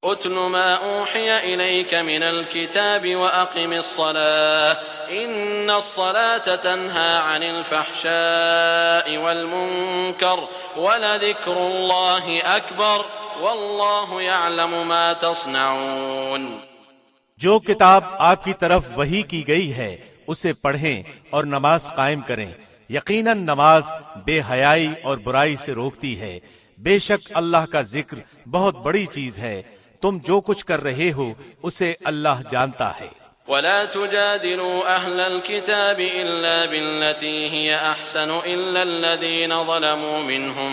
اتل ما اوحی الیک من الکتاب واقم الصلاة ان الصلاة تنہی عن الفحشاء والمنکر ولذکر اللہ اکبر واللہ یعلم ما تصنعون۔ جو کتاب آپ کی طرف وحی کی گئی ہے اسے پڑھیں اور نماز قائم کریں، یقیناً نماز بے حیائی اور برائی سے روکتی ہے، بے شک اللہ کا ذکر بہت بڑی چیز ہے، تم جو کچھ کر رہے ہو اسے اللہ جانتا ہے۔ ولا تجادلوا أهل الكتاب إلا بالتي هي أحسن إلا الذين ظلموا منهم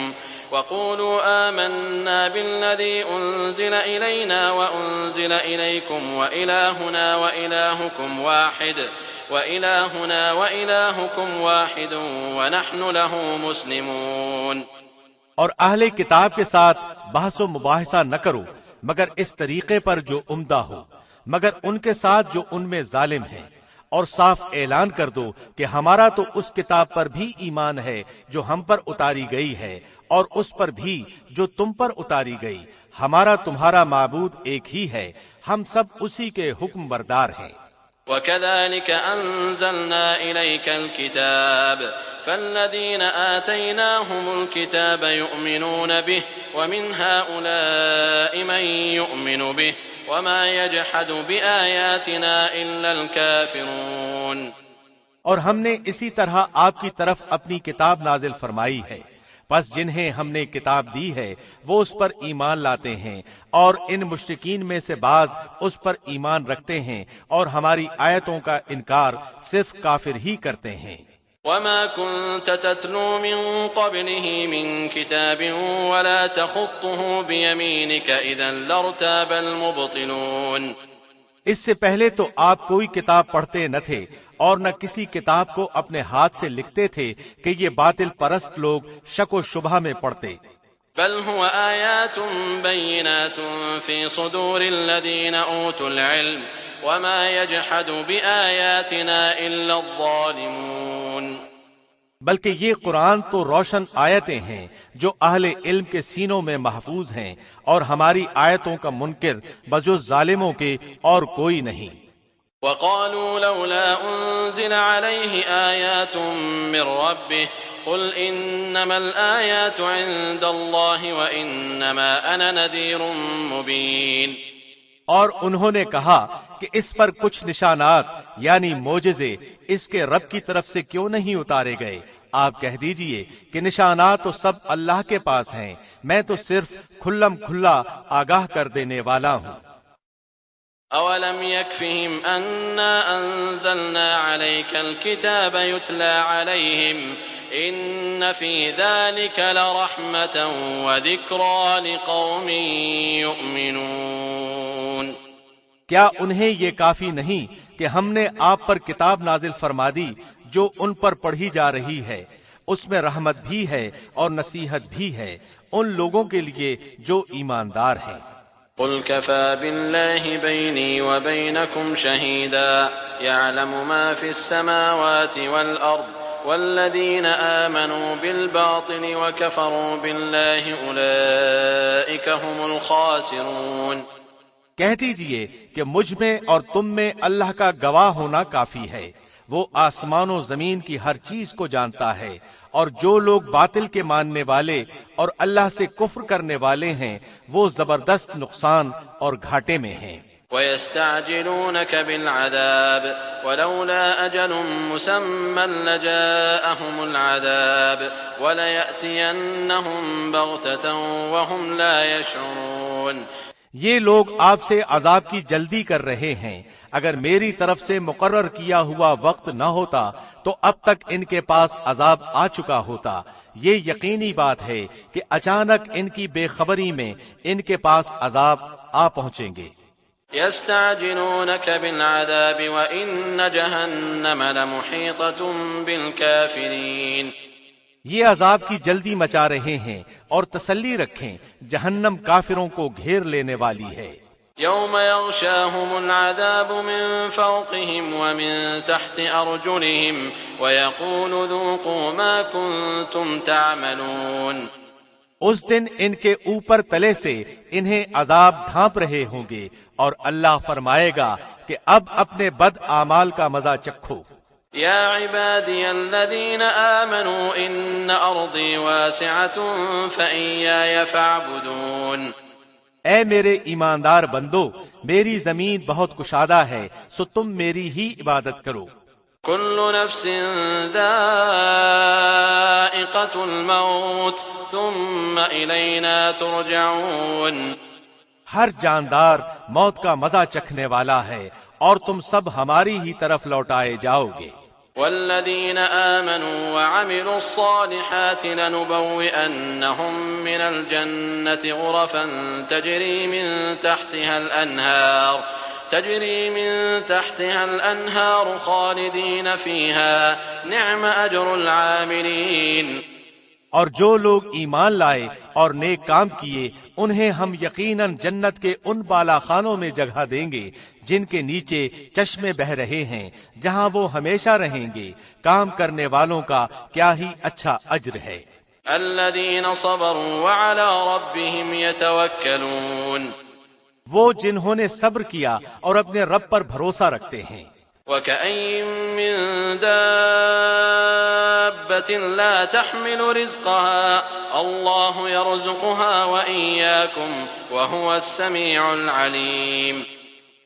وقولوا آمنا بالذي أنزل إلينا وأنزل إليكم وإلهنا وإلهكم واحد ونحن له مسلمون۔ اور اہل کتاب کے ساتھ بحث و مباحثہ نہ کرو مگر اس طریقے پر جو عمدہ ہو، مگر ان کے ساتھ جو ان میں ظالم ہیں، اور صاف اعلان کر دو کہ ہمارا تو اس کتاب پر بھی ایمان ہے جو ہم پر اتاری گئی ہے اور اس پر بھی جو تم پر اتاری گئی، ہمارا تمہارا معبود ایک ہی ہے، ہم سب اسی کے حکم بردار ہیں۔ وَكَذَلِكَ أَنزَلْنَا إِلَيْكَ الْكِتَابَ فَالَّذِينَ آتَيْنَاهُمُ الْكِتَابَ يُؤْمِنُونَ بِهِ وَمِنْ هَؤُلَاءِ مَن يُؤْمِنُ بِهِ وَمَا يَجْحَدُ بِآيَاتِنَا إِلَّا الْكَافِرُونَ۔ اور ہم نے اسی طرح آپ کی طرف اپنی کتاب نازل فرمائی ہے، پس جنہیں ہم نے کتاب دی ہے وہ اس پر ایمان لاتے ہیں، اور ان مشرکین میں سے بعض اس پر ایمان رکھتے ہیں اور ہماری آیتوں کا انکار صرف کافر ہی کرتے ہیں۔ وَمَا كُنْتَ تَتْلُو مِن قَبْلِهِ مِن كِتَابٍ وَلَا تَخُطُّهُ بِيَمِينِكَ إِذًا لَارْتَابَ الْمُبْطِلُونَ۔ اس سے پہلے تو آپ کوئی کتاب پڑھتے نہ تھے اور نہ کسی کتاب کو اپنے ہاتھ سے لکھتے تھے کہ یہ باطل پرست لوگ شک و شبہ میں پڑتے۔ بل هو آیات بینات فی صدور الذین اوتوا العلم وما یجحد بآیاتنا الا الظالمون۔ بلکہ یہ قرآن تو روشن آیتیں ہیں جو اہل علم کے سینوں میں محفوظ ہیں، اور ہماری آیتوں کا منکر بجز ظالموں کے اور کوئی نہیں۔ وقالوا لولا انزل عليه آیات من ربه قل انما الآیات عند الله وانما انا نذیر مبین۔ اور انہوں نے کہا کہ اس پر کچھ نشانات یعنی معجزے اس کے رب کی طرف سے کیوں نہیں اتارے گئے؟ آپ کہہ دیجئے کہ نشانات تو سب اللہ کے پاس ہیں، میں تو صرف کھلم کھلا آگاہ کر دینے والا ہوں۔ اولم يكفهم انا انزلنا عليك الكتاب يتلى عليهم ان في ذلك لرحمة وذكرى لقوم يؤمنون۔ کیا انہیں یہ کافی نہیں کہ ہم نے آپ پر کتاب نازل فرما دی جو ان پر پڑھی جا رہی ہے، اس میں رحمت بھی ہے اور نصیحت بھی ہے ان لوگوں کے لیے جو ایماندار ہیں۔ قل كفى بالله بيني وبينكم شهيدا يعلم ما في السماوات والأرض والذين آمنوا بالباطل وكفروا بالله أولئك هم الخاسرون۔ کہہ دیجئے کہ مجھ میں اور تم میں اللہ کا گواہ ہونا کافی ہے، وہ آسمان و زمین کی ہر چیز کو جانتا ہے، اور جو لوگ باطل کے ماننے والے اور اللہ سے کفر کرنے والے ہیں وہ زبردست نقصان اور گھاٹے میں ہیں۔ وَيَسْتَعْجِلُونَكَ بِالْعَذَابِ وَلَوْلَا أَجَلٌ مُّسَمًّى لَّجَاءَهُمُ الْعَذَابُ وَلَيَأْتِيَنَّهُم بَغْتَةً وَهُمْ لَا يَشْعُرُونَ۔ یہ لوگ آپ سے عذاب کی جلدی کر رہے ہیں، اگر میری طرف سے مقرر کیا ہوا وقت نہ ہوتا تو اب تک ان کے پاس عذاب آ چکا ہوتا۔ یہ یقینی بات ہے کہ اچانک ان کی بے خبری میں ان کے پاس عذاب آ پہنچیں گے۔ يَسْتَعْجِلُونَكَ بِالْعَذَابِ وَإِنَّ جَهَنَّمَ لَمُحِيطَةٌ بِالْكَافِرِينَ۔ یہ عذاب کی جلدی مچا رہے ہیں، اور تسلی رکھیں جہنم کافروں کو گھیر لینے والی ہے۔ يَوْمَ يَغْشَاهُمُ الْعَذَابُ مِن فَوْقِهِمْ وَمِن تَحْتِ أَرْجُلِهِمْ وَيَقُولُ ذُوقُوا مَا كُنتُمْ تَعْمَلُونَ۔ اس دن ان کے اوپر تلے سے انہیں عذاب ڈھانپ رہے ہوں گے اور اللہ فرمائے گا کہ اب اپنے بد اعمال کا مزہ چکھو۔ یا عبادی الذین آمنوا ان ارضی واسعۃ فإیایا فاعبدون۔ اے میرے ایماندار بندو، میری زمین بہت کشادہ ہے، سو تم میری ہی عبادت کرو۔ کل نفس ذائقۃ الموت ثم الینا ترجعون۔ ہر جاندار موت کا مزہ چکھنے والا ہے اور تم سب ہماری ہی طرف لوٹائے جاؤ گے۔ والذین آمنوا وعملوا الصالحات لنبوئنهم من الجنة غرفا تجری من تحتها الأنهار خالدین فیہا نعم اجر العاملین۔ اور جو لوگ ایمان لائے اور نیک کام کیے انہیں ہم یقیناً جنت کے ان بالا خانوں میں جگہ دیں گے جن کے نیچے چشمے بہ رہے ہیں، جہاں وہ ہمیشہ رہیں گے۔ کام کرنے والوں کا کیا ہی اچھا اجر ہے۔ الذین صبروا وعلی ربهم یتوکلون۔ وہ جنہوں نے صبر کیا اور اپنے رب پر بھروسہ رکھتے ہیں۔ وَكَأَيٍّ مِّن دَابَّةٍ لَّا تَحْمِلُ رِزْقَهَا اللَّهُ يَرْزُقُهَا وَإِيَّاكُمْ وَهُوَ السَّمِيعُ الْعَلِيمُ۔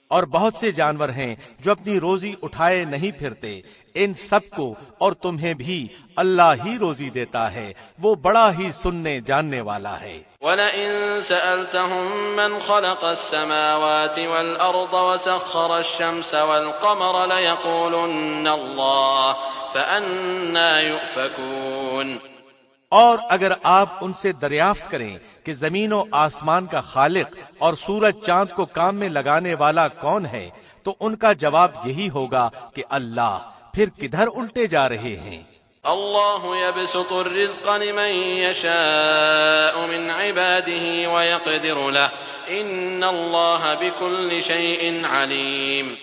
اور بہت سے جانور ہیں جو اپنی روزی اٹھائے نہیں پھرتے، ان سب کو اور تمہیں بھی اللہ ہی روزی دیتا ہے، وہ بڑا ہی سننے جاننے والا ہے۔ وَلَئِن سَأَلْتَهُم مَّنْ خَلَقَ السَّمَاوَاتِ وَالْأَرْضَ وَسَخَّرَ الشَّمْسَ وَالْقَمَرَ لَيَقُولُنَّ اللَّهُ فَأَنَّىٰ يُؤْفَكُونَ۔ اور اگر آپ ان سے دریافت کریں کہ زمین و آسمان کا خالق اور سورج چاند کو کام میں لگانے والا کون ہے، تو ان کا جواب یہی ہوگا کہ اللہ، پھر کدھر الٹے جا رہے ہیں۔ اللہ یبسط الرزق لمن یشاء من عباده ویقدر له ان اللہ بكل شیء علیم۔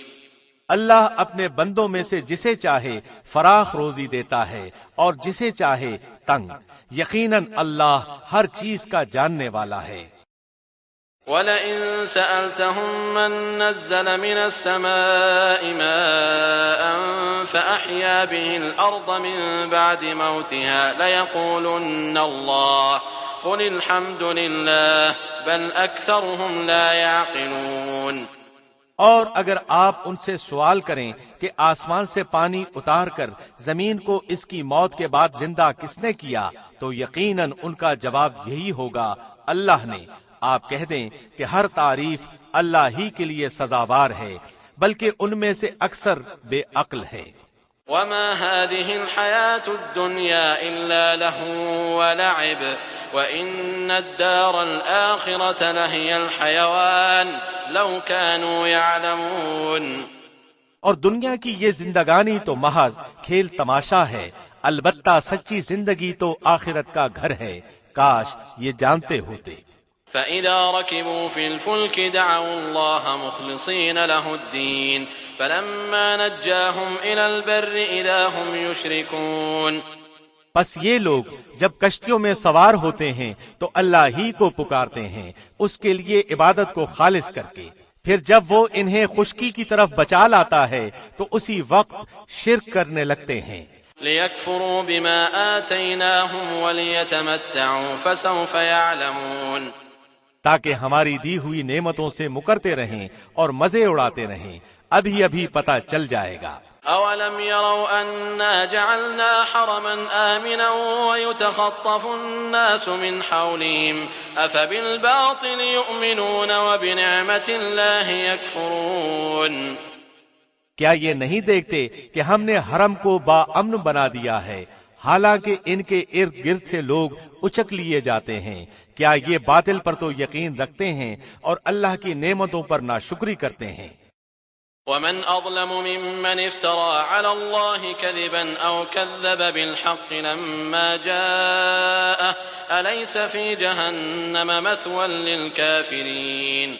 اللہ اپنے بندوں میں سے جسے چاہے فراخ روزی دیتا ہے اور جسے چاہے تنگ۔ یقیناً اللہ ہر چیز کا جاننے والا ہے۔ وَلَئِن سَأَلْتَهُم مَّن نَّزَّلَ مِنَ السَّمَاءِ مَاءً فَأَحْيَا بِهِ الْأَرْضَ مِن بَعْدِ مَوْتِهَا لَيَقُولُنَّ اللَّهُ قُلِ الْحَمْدُ لِلَّهِ بَلْ أَكْثَرُهُمْ لَا يَعْقِلُونَ۔ اور اگر آپ ان سے سوال کریں کہ آسمان سے پانی اتار کر زمین کو اس کی موت کے بعد زندہ کس نے کیا، تو یقیناً ان کا جواب یہی ہوگا، اللہ نے۔ آپ کہہ دیں کہ ہر تعریف اللہ ہی کے لیے سزاوار ہے، بلکہ ان میں سے اکثر بے عقل ہے۔ وما هذه الحياة الدنيا إلا لهو ولعب وإن الدار الآخرة لهي الحيوان لو كانوا يعلمون۔ اور دنیا کی یہ زندگانی تو محض کھیل تماشا ہے، البتہ سچی زندگی تو آخرت کا گھر ہے، کاش یہ جانتے ہوتے۔ فَإِذَا رَكِبُوا فِي الْفُلْكِ دَعَوُا اللَّهَ مُخْلِصِينَ لَهُ الدِّينَ فَلَمَّا نَجَّاهُمْ إِلَى الْبَرِّ إِذَا هُمْ يُشْرِكُونَ۔ پس یہ لوگ جب کشتیوں میں سوار ہوتے ہیں تو اللہ ہی کو پکارتے ہیں اس کے لیے عبادت کو خالص کر کے، پھر جب وہ انہیں خشکی کی طرف بچا لاتا ہے تو اسی وقت شرک کرنے لگتے ہیں۔ لِيَكْفُرُوا بِمَا آتَيْنَاهُمْ وَلِيَتَمَتَّعُوا فَسَوْفَ يَعْلَمُونَ۔ تاکہ ہماری دی ہوئی نعمتوں سے مکرتے رہیں اور مزے اڑاتے رہیں، ابھی ابھی پتہ چل جائے گا۔ أَوَلَمْ يَرَوْا أَنَّا جَعَلْنَا حَرَمًا آمِنًا وَيُتَخَطَّفُ النَّاسُ مِنْ حَوْلِهِمْ أَفَبِالْبَاطِلِ يُؤْمِنُونَ وَبِنِعْمَةِ اللَّهِ يَكْفُرُونَ۔ کیا یہ نہیں دیکھتے کہ ہم نے حرم کو با امن بنا دیا ہے، حالانکہ ان کے ارد گرد سے لوگ اچک لیے جاتے ہیں؟ کیا یہ باطل پر تو یقین رکھتے ہیں اور اللہ کی نعمتوں پر ناشکری کرتے ہیں؟ وَمَنْ أَظْلَمُ مِمَّنِ افْتَرَىٰ عَلَى اللَّهِ كَذِبًا أَوْ كَذَّبَ بِالْحَقِّ لَمَّا جَاءَهُ أَلَيْسَ فِي جَهَنَّمَ مَثْوًى لِّلْكَافِرِينَ۔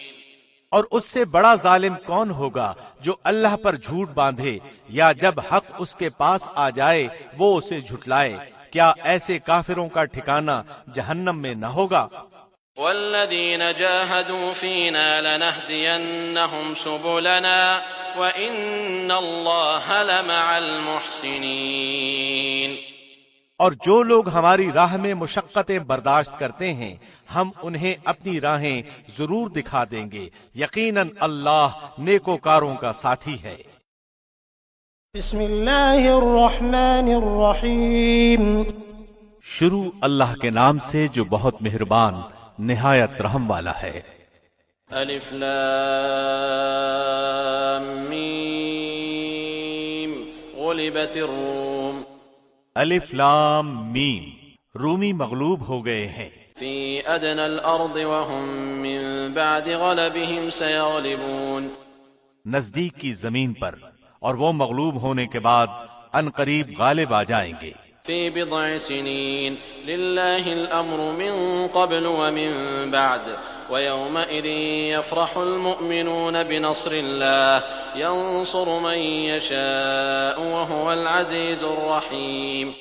اور اس سے بڑا ظالم کون ہوگا جو اللہ پر جھوٹ باندھے یا جب حق اس کے پاس آ جائے وہ اسے جھٹلائے؟ کیا ایسے کافروں کا ٹھکانہ جہنم میں نہ ہوگا؟ والذین جاہدوا فینا لنہدینہم سبلنا وإن اللہ لمع المحسنین، اور جو لوگ ہماری راہ میں مشقتیں برداشت کرتے ہیں ہم انہیں اپنی راہیں ضرور دکھا دیں گے، یقیناً اللہ نیکوکاروں کا ساتھی ہے۔ بسم اللہ الرحمن الرحیم، شروع اللہ کے نام سے جو بہت مہربان نہایت رحم والا ہے۔ الف لام میم غلبت الروم، الف لام میم، رومی مغلوب ہو گئے ہیں۔ فی ادنى الارض وهم من بعد غلبهم سيغلبون، نزدیک کی زمین پر، اور وہ مغلوب ہونے کے بعد ان قریب غالب آ جائیں گے۔ فی بضع سنین للہ الامر من قبل ومن بعد ويومئذ يفرح المؤمنون بنصر الله ينصر من يشاء وهو العزيز الرحيم،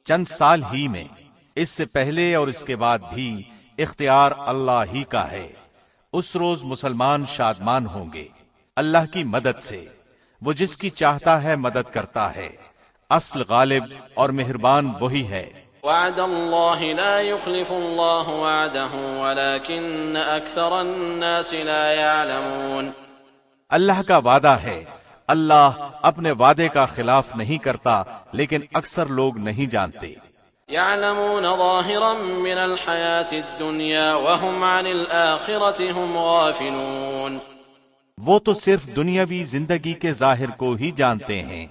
چند سال ہی میں، اس سے پہلے اور اس کے بعد بھی اختیار اللہ ہی کا ہے۔ اس روز مسلمان شادمان ہوں گے اللہ کی مدد سے، وہ جس کی چاہتا ہے مدد کرتا ہے، اصل غالب اور مہربان وہی ہے۔ وعد اللہ لا يخلف اللہ وعده ولكن اکثر الناس لا يعلمون، اللہ کا وعدہ ہے، اللہ اپنے وعدے کا خلاف نہیں کرتا لیکن اکثر لوگ نہیں جانتے۔ يعلمون ظاہرا من الحیاة الدنیا وهم عن الآخرة هم غافلون، وہ تو صرف دنیاوی زندگی کے ظاہر کو ہی جانتے ہیں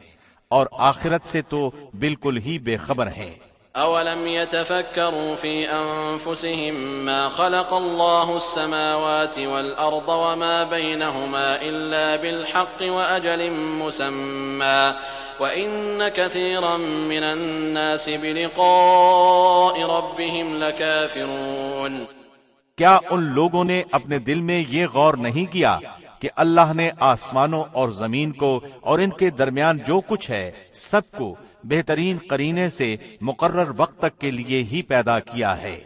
اور آخرت سے تو بالکل ہی بے خبر ہیں۔ اولم يتفکروا فی انفسهم ما خلق اللہ السماوات والارض وما بینہما الا بالحق واجل مسمى وان كثيرا من الناس بلقاء ربهم لكافرون، کیا ان لوگوں نے اپنے دل میں یہ غور نہیں کیا کہ اللہ نے آسمانوں اور زمین کو اور ان کے درمیان جو کچھ ہے سب کو بہترین قرینے سے مقرر وقت تک کے لیے ہی پیدا کیا ہے؟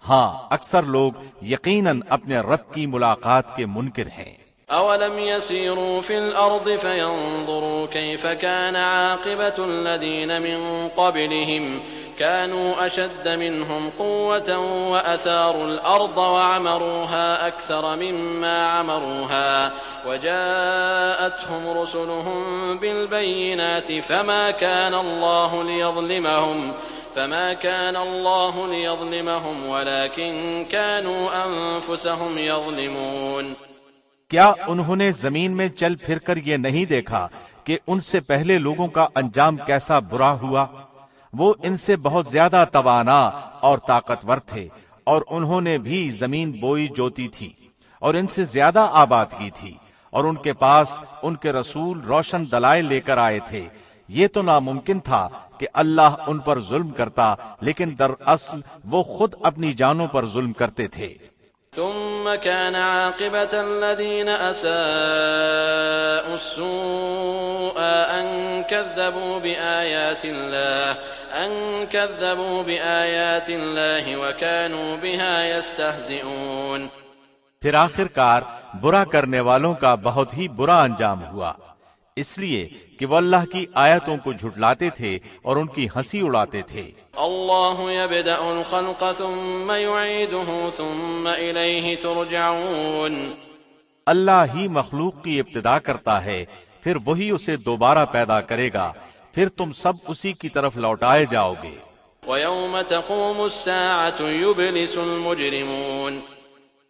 ہاں، اکثر لوگ یقیناً اپنے رب کی ملاقات کے منکر ہیں۔ اولم يسيروا في الارض فينظروا كيف كان عاقبة الذين من قبلهم كانوا اشد منهم قوة واثاروا الارض وعمروها اكثر مما عمروها وجاءتهم رسلهم بالبينات فما كان الله ليظلمهم ولكن كانوا انفسهم يظلمون، کیا انہوں نے زمین میں چل پھر کر یہ نہیں دیکھا کہ ان سے پہلے لوگوں کا انجام کیسا برا ہوا؟ وہ ان سے بہت زیادہ توانا اور طاقتور تھے، اور انہوں نے بھی زمین بوئی جوتی تھی اور ان سے زیادہ آباد کی تھی، اور ان کے پاس ان کے رسول روشن دلائل لے کر آئے تھے۔ یہ تو ناممکن تھا کہ اللہ ان پر ظلم کرتا، لیکن دراصل وہ خود اپنی جانوں پر ظلم کرتے تھے۔ ثم كان عاقبة الذين أساءوا السوء أن كذبوا بآيات الله وكانوا بها يستهزئون، پھر آخر کار برا کرنے والوں کا بہت ہی برا انجام ہوا، اس لیے کہ وہ اللہ کی آیتوں کو جھٹلاتے تھے اور ان کی ہنسی اڑاتے تھے۔ اللہ یبدأ الخلق ثم یعیدہ ثم الیہ ترجعون، اللہ ہی مخلوق کی ابتدا کرتا ہے، پھر وہی اسے دوبارہ پیدا کرے گا، پھر تم سب اسی کی طرف لوٹائے جاؤ گے۔ ویوم تقوم الساعة یبلس المجرمون،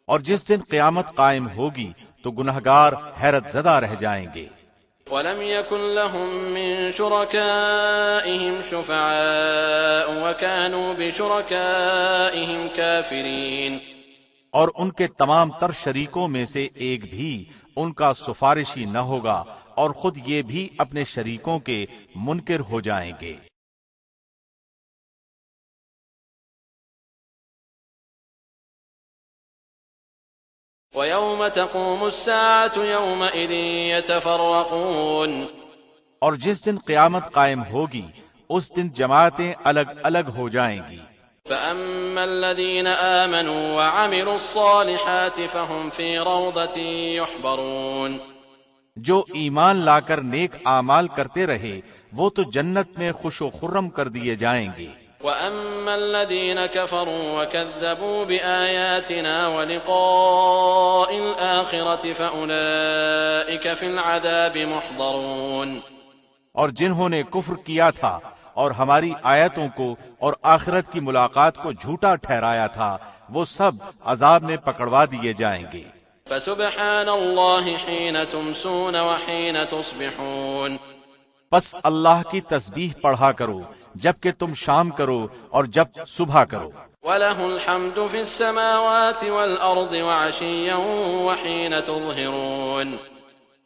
اور جس دن قیامت قائم ہوگی تو گنہگار حیرت زدہ رہ جائیں گے۔ وَلَمْ يَكُنْ لَهُم مِّن شُرَكَائِهِمْ شُفَعَاءُ وَكَانُوا بِشُرَكَائِهِمْ كَافِرِينَ، اور ان کے تمام تر شریکوں میں سے ایک بھی ان کا سفارشی نہ ہوگا، اور خود یہ بھی اپنے شریکوں کے منکر ہو جائیں گے۔ وَيَوْمَ تَقُومُ السَّاعَةُ يَوْمَئِذٍ يَتَفَرَّقُونَ، اور جس دن قیامت قائم ہوگی اس دن جماعتیں الگ الگ ہو جائیں گی۔ فأما الذين آمنوا وعملوا الصالحات فهم في روضة يحبرون، جو ایمان لا کر نیک اعمال کرتے رہے وہ تو جنت میں خوش و خرم کر دیے جائیں گے۔ وأما الذين كفروا وكذبوا بآياتنا ولقاء الآخرة فأولئك في العذاب محضرون، اور جنہوں نے کفر کیا تھا اور ہماری آیتوں کو اور آخرت کی ملاقات کو جھوٹا ٹھہرایا تھا وہ سب عذاب میں پکڑوا دیے جائیں گے۔ فسبحان الله حين تمسون وحين تصبحون، پس اللہ کی تسبیح پڑھا کرو جب کہ تم شام کرو اور جب صبح کرو۔ وله الحمد في السماوات والأرض وعشيا وحين تظهرون،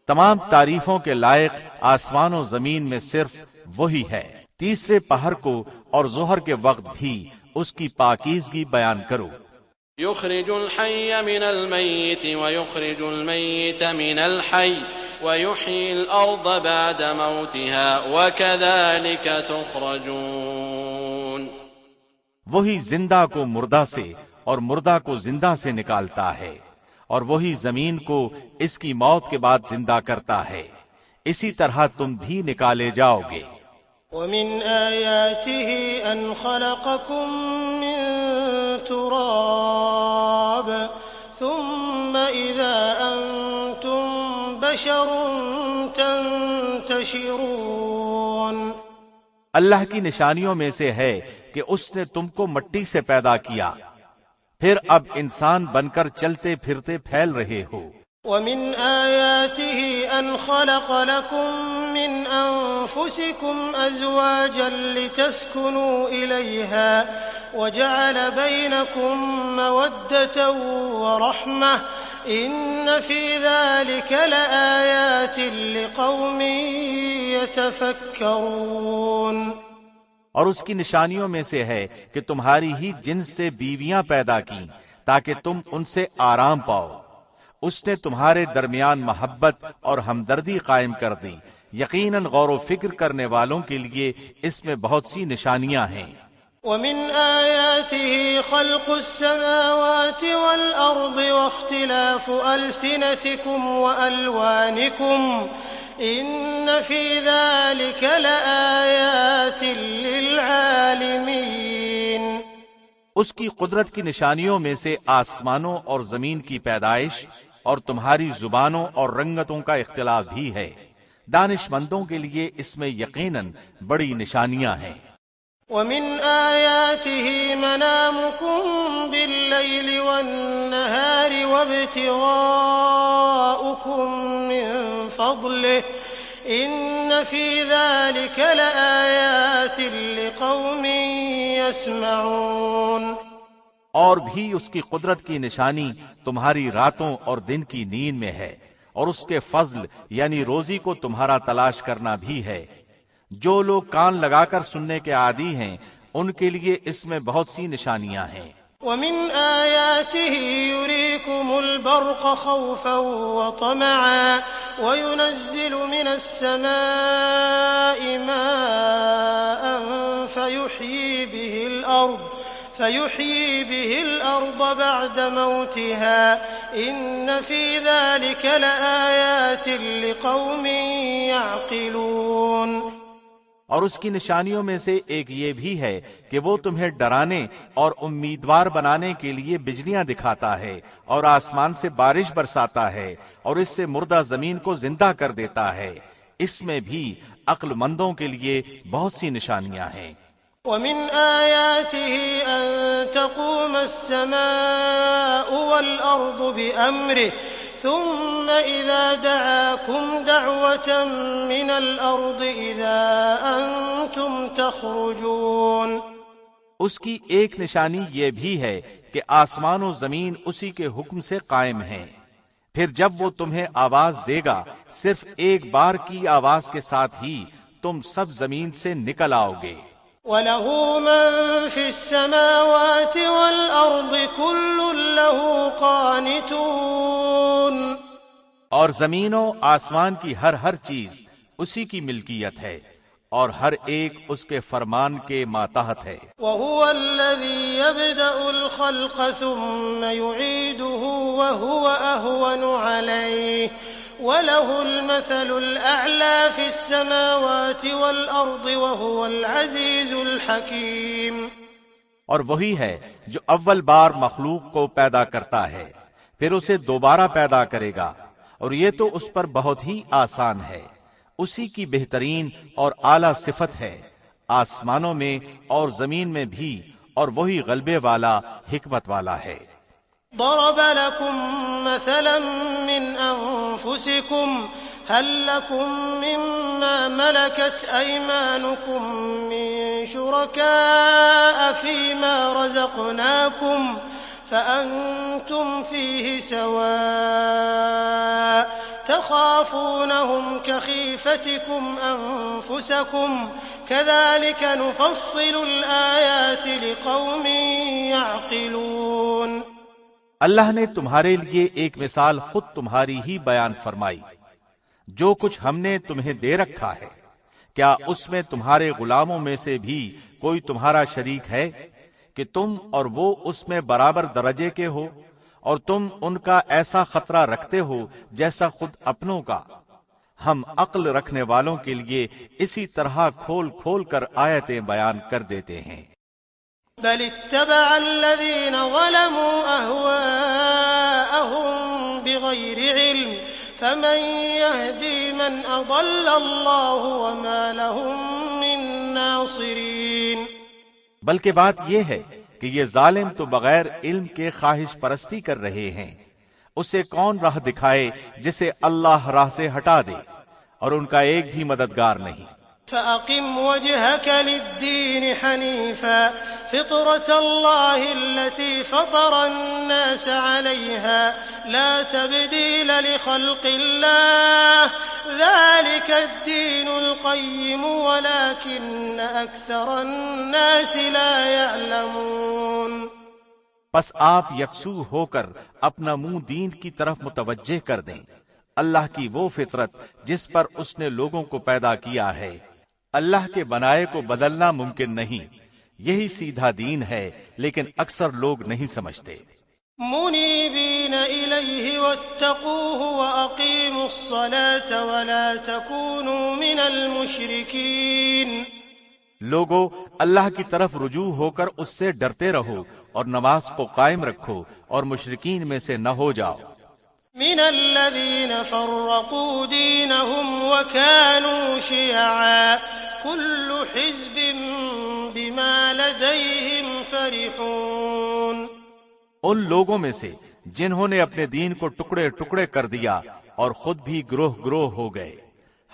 تمام تعریفوں کے لائق آسمان و زمین میں صرف وہی ہے۔ تیسرے پہر کو اور ظہر کے وقت بھی اس کی پاکیزگی بیان کرو۔ يخرج الحي من الميت ويخرج الميت من الحي ويحيي الأرض بعد موتها وكذلك تخرجون، وہی زندہ کو مردہ سے اور مردہ کو زندہ سے نکالتا ہے، اور وہی زمین کو اس کی موت کے بعد زندہ کرتا ہے، اسی طرح تم بھی نکالے جاؤ گے۔ ومن آياته أن خلقكم من تراب ثم إذا أنتم بشر تنتشرون، اللہ کی نشانیوں میں سے ہے کہ اس نے تم کو مٹی سے پیدا کیا، پھر اب انسان بن کر چلتے پھرتے پھیل رہے ہو۔ ومن آياته أن خلق لكم من أنفسكم أزواجا لتسكنوا إليها وجعل بينكم مودة ورحمة إن في ذلك لآيات لقوم يتفكرون، اور اس کی نشانیوں میں سے ہے کہ تمہاری ہی جنس سے بیویاں پیدا کی تاکہ تم ان سے آرام پاؤ، اس نے تمہارے درمیان محبت اور ہمدردی قائم کر دی، یقیناً غور و فکر کرنے والوں کے لیے اس میں بہت سی نشانیاں ہیں۔ ومن آياته خلق السماوات والأرض واختلاف ألسنتكم وألوانكم إن في ذلك لآيات للعالمين، اس کی قدرت کی نشانیوں میں سے آسمانوں اور زمین کی پیدائش اور تمہاری زبانوں اور رنگتوں کا اختلاف بھی ہے، دانش مندوں کے لیے اس میں یقیناً بڑی نشانیاں ہیں۔ ومن آياته منامكم بالليل والنهار وابتغاؤكم من فضله إن في ذلك لآيات لقوم يسمعون، اور بھی اس کی قدرت کی نشانی تمہاری راتوں اور دن کی نیند میں ہے، اور اس کے فضل یعنی روزی کو تمہارا تلاش کرنا بھی ہے۔ جو لوگ کان لگا کر سننے کے عادی ہیں ان کے لیے اس میں بہت سی نشانیاں ہیں۔ ومن آياته يريكم البرق خوفا وطمعا وينزل من السماء ماء فيحيي به الأرض بعد موتها إن في ذلك لآيات لقوم يعقلون، اور اس کی نشانیوں میں سے ایک یہ بھی ہے کہ وہ تمہیں ڈرانے اور امیدوار بنانے کے لیے بجلیاں دکھاتا ہے اور آسمان سے بارش برساتا ہے اور اس سے مردہ زمین کو زندہ کر دیتا ہے، اس میں بھی عقل مندوں کے لیے بہت سی نشانیاں ہیں۔ ومن آياته أن تقوم السماء والأرض بأمره ثم إذا دعاكم دعوة من الأرض إذا أنتم تخرجون، اس کی ایک نشانی یہ بھی ہے کہ آسمان و زمین اسی کے حکم سے قائم ہیں، پھر جب وہ تمہیں آواز دے گا صرف ایک بار کی آواز کے ساتھ ہی تم سب زمین سے نکل آؤ گے۔ وَلَهُ مَن فِي السَّمَاوَاتِ وَالْأَرْضِ كُلٌّ لَّهُ قَانِتُونَ، اور زمین و آسمان کی ہر چیز اسی کی ملکیت ہے، اور ہر ایک اس کے فرمان کے ماتحت ہے۔ وَهُوَ الَّذِي يَبْدَأُ الْخَلْقَ ثُمَّ يُعِيدُهُ وَهُوَ أَهْوَنُ عَلَيْهِ وَلَهُ الْمَثَلُ الْأَعْلَى فِي السَّمَاوَاتِ وَالْأَرْضِ وَهُوَ الْعَزِيزُ الْحَكِيمُ۔ اور وہی ہے جو اول بار مخلوق کو پیدا کرتا ہے، پھر اسے دوبارہ پیدا کرے گا، اور یہ تو اس پر بہت ہی آسان ہے۔ اسی کی بہترین اور اعلیٰ صفت ہے آسمانوں میں اور زمین میں بھی، اور وہی غلبے والا، حکمت والا ہے۔ ضرب لكم مثلا من أنفسكم هل لكم مما ملكت أيمانكم من شركاء فيما رزقناكم فأنتم فيه سواء تخافونهم كخيفتكم أنفسكم كذلك نفصل الآيات لقوم يعقلون۔ اللہ نے تمہارے لیے ایک مثال خود تمہاری ہی بیان فرمائی۔ جو کچھ ہم نے تمہیں دے رکھا ہے، کیا اس میں تمہارے غلاموں میں سے بھی کوئی تمہارا شریک ہے کہ تم اور وہ اس میں برابر درجے کے ہو، اور تم ان کا ایسا خطرہ رکھتے ہو جیسا خود اپنوں کا؟ ہم عقل رکھنے والوں کے لیے اسی طرح کھول کھول کر آیتیں بیان کر دیتے ہیں۔ بل اتبع الذين ظلموا أهواءهم بغير علم فمن يهدي من أضل الله وما لهم من ناصرين۔ بلکہ بات یہ ہے کہ یہ ظالم تو بغیر علم کے خواہش پرستی کر رہے ہیں، اسے کون راہ دکھائے جسے اللہ راہ سے ہٹا دے، اور ان کا ایک بھی مددگار نہیں۔ فأقم وجهك للدين حنيفا فطرة الله التي فطر الناس عليها لا تبديل لخلق الله ذلك الدين القيم ولكن أكثر الناس لا يعلمون۔ پس آپ یکسو ہو کر اپنا منہ دین کی طرف متوجہ کر دیں، اللہ کی وہ فطرت جس پر اس نے لوگوں کو پیدا کیا ہے، اللہ کے بنائے کو بدلنا ممکن نہیں، یہی سیدھا دین ہے، لیکن اکثر لوگ نہیں سمجھتے۔ منیبین الیہ واتقوہ واقیموا الصلاة ولا تکونوا من المشرکین۔ لوگو، اللہ کی طرف رجوع ہو کر اس سے ڈرتے رہو، اور نماز کو قائم رکھو، اور مشرکین میں سے نہ ہو جاؤ۔ من الذین فرقوا دینہم وکانوا شیعا كل حزب بما لديهم فرحون۔ ان لوگوں میں سے جنہوں نے اپنے دین کو ٹکڑے ٹکڑے کر دیا اور خود بھی گروہ گروہ ہو گئے،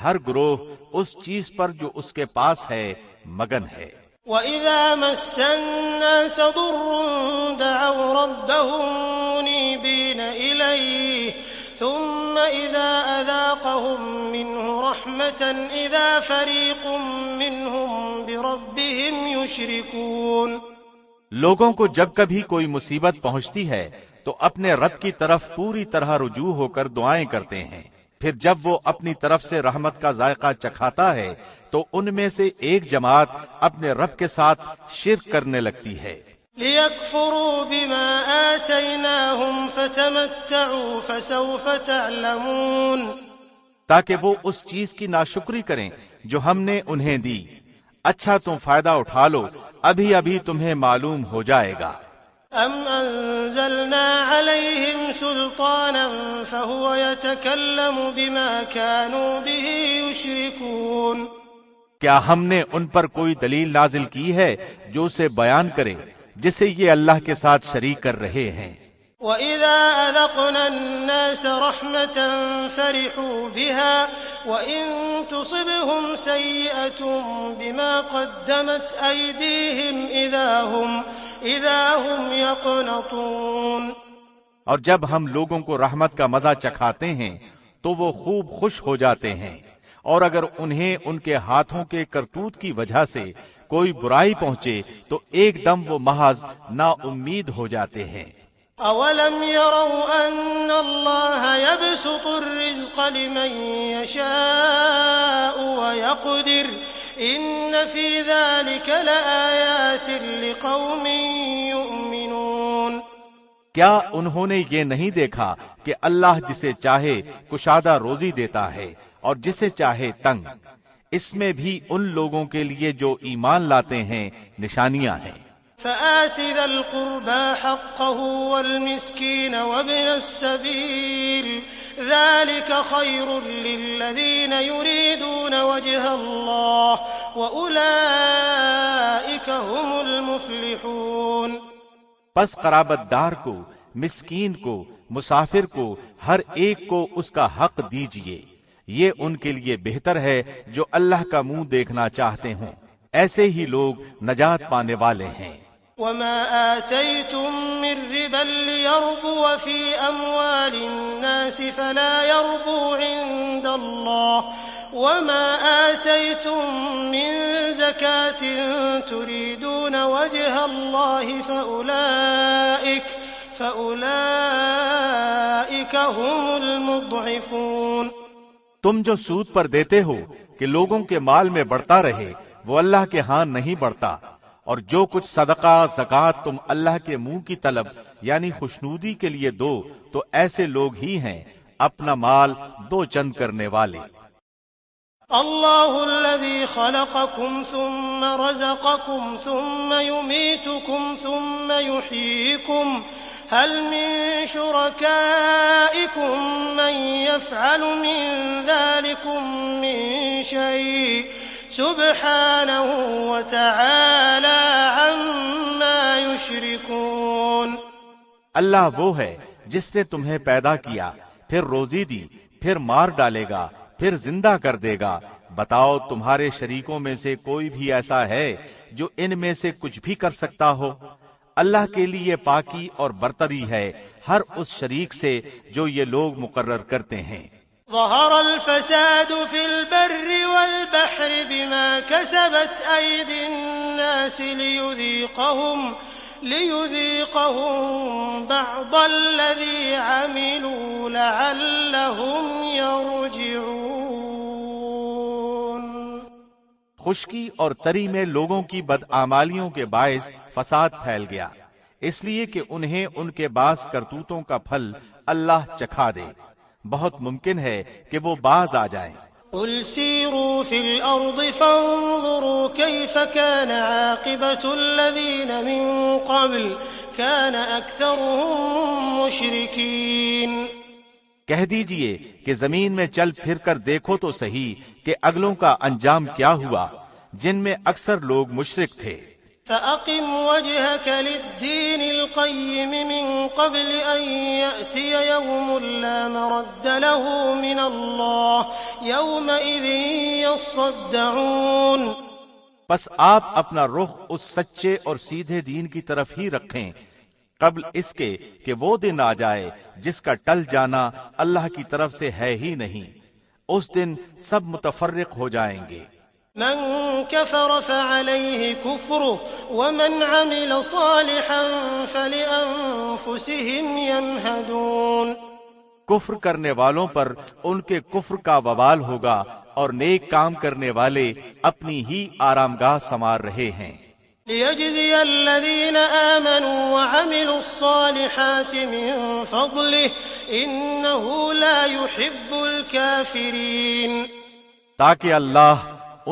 ہر گروہ اس چیز پر جو اس کے پاس ہے مگن ہے۔ وَإِذَا مَسَّ النَّاسَ ضُرٌّ دَعَوْا رَبَّهُم مُّنِيبِينَ إِلَيْهِ ثُمَّ إِذَا أَذَاقَهُم مِّنْهُ رَحْمَةً إِذَا فَرِيقٌ مِّنْهُم بِرَبِّهِمْ يُشْرِكُونَ۔ لوگوں کو جب کبھی کوئی مصیبت پہنچتی ہے تو اپنے رب کی طرف پوری طرح رجوع ہو کر دعائیں کرتے ہیں، پھر جب وہ اپنی طرف سے رحمت کا ذائقہ چکھاتا ہے تو ان میں سے ایک جماعت اپنے رب کے ساتھ شرک کرنے لگتی ہے۔ لِيَكْفُرُوا بِمَا آتَيْنَاهُمْ فَتَمَتَّعُوا فَسَوْفَ تَعْلَمُونَ۔ تاکہ وہ اس چیز کی ناشکری کریں جو ہم نے انہیں دی۔ اچھا تم فائدہ اٹھا لو، ابھی ابھی تمہیں معلوم ہو جائے گا۔ أَمْ أَنزَلْنَا عَلَيْهِمْ سُلْطَانًا فَهُوَ يَتَكَلَّمُ بِمَا كَانُوا بِهِ يُشْرِكُونَ۔ کیا ہم نے ان پر کوئی دلیل نازل کی ہے جو اسے بیان کرے جسے یہ اللہ کے ساتھ شریک کر رہے ہیں؟ وَإِذَا أَذَقْنَا النَّاسَ رَحْمَةً فَرِحُوا بِهَا وَإِن تُصِبْهُمْ سَيِّئَةٌ بِمَا قَدَّمَتْ أَيْدِيهِمْ إِذَا هُمْ يَقْنَطُونَ۔ اور جب ہم لوگوں کو رحمت کا مزہ چکھاتے ہیں تو وہ خوب خوش ہو جاتے ہیں، اور اگر انہیں ان کے ہاتھوں کے کرتوت کی وجہ سے کوئی برائی پہنچے تو ایک دم وہ محض نا امید ہو جاتے ہیں۔ أَوَلَمْ يَرَوْا أَنَّ اللَّهَ يَبْسُطُ الرِّزْقَ لِمَن يَشَاءُ وَيَقْدِرُ إن في ذلك لآيات لقوم يؤمنون۔ کیا انہوں نے یہ نہیں دیکھا کہ اللہ جسے چاہے کشادہ روزی دیتا ہے اور جسے چاہے تنگ؟ اس میں بھی ان لوگوں کے لیے جو ایمان لاتے ہیں نشانیاں ہیں۔ فآت ذا القربى حقه والمسكين وابن السبيل ذلك خير للذين يريدون وجه الله وأولئك هم المفلحون۔ پس قرابت دار کو، مسکین کو، مسافر کو، ہر ایک کو اس کا حق دیجئے، یہ ان کے لیے بہتر ہے جو اللہ کا منہ دیکھنا چاہتے ہوں، ایسے ہی لوگ نجات پانے والے ہیں۔ وما آتيتم من ربا ليربو في أموال الناس فلا يربو عند الله وما آتيتم من زكاة تريدون وجه الله فأولئك هم المضعفون۔ تم جو سود پر دیتے ہو کہ لوگوں کے مال میں بڑھتا رہے، وہ اللہ کے ہاں نہیں بڑھتا، اور جو کچھ صدقہ زکوٰۃ تم اللہ کے منہ کی طلب یعنی خوشنودی کے لیے دو تو ایسے لوگ ہی ہیں اپنا مال دو چند کرنے والے۔ اللہ الذی خلقکم ثم رزقکم ثم یمیتکم ثم یحییکم هل من شرکائکم من یفعل من ذلکم من شیء سبحانہ وتعالی عما یشرکون۔ اللہ وہ ہے جس نے تمہیں پیدا کیا، پھر روزی دی، پھر مار ڈالے گا، پھر زندہ کر دے گا۔ بتاؤ تمہارے شریکوں میں سے کوئی بھی ایسا ہے جو ان میں سے کچھ بھی کر سکتا ہو؟ اللہ کے لیے پاکی اور برتری ہے ہر اس شریک سے جو یہ لوگ مقرر کرتے ہیں۔ ظہر الفساد فی البر والبحر بما کسبت ایدی الناس لیذیقہم بعض الذی عملوا لعلہم یرجعون۔ خشکی اور تری میں لوگوں کی بدعمالیوں کے باعث فساد پھیل گیا، اس لیے کہ انہیں ان کے بعض کرتوتوں کا پھل اللہ چکھا دے۔ بہت ممکن ہے کہ وہ باز آ جائیں۔ قل سیروا فی الارض فانظروا کیف کان عاقبۃ الذین من قبل کان اکثرهم مشرکین۔ کہہ دیجئے کہ زمین میں چل پھر کر دیکھو تو صحیح کہ اگلوں کا انجام کیا ہوا جن میں اکثر لوگ مشرک تھے۔ فأقم وجهك للدين القيم من قبل أن يأتي يوم لا مرد له من الله يومئذ يصدعون۔ پس آپ اپنا رخ اس سچے اور سیدھے دین کی طرف ہی رکھیں قبل اس کے کہ وہ دن آ جائے جس کا ٹل جانا اللہ کی طرف سے ہے ہی نہیں، اس دن سب متفرق ہو جائیں گے۔ من كفر فعليه كفره ومن عمل صالحا فلأنفسهم يمهدون۔ کفر کرنے والوں پر ان کے کفر کا وبال ہوگا اور نیک کام کرنے والے اپنی ہی آرامگاہ سنوار رہے ہیں۔ ليجزي الذين آمنوا وعملوا الصالحات من فضله إنه لا يحب الكافرين۔ تاکہ اللہ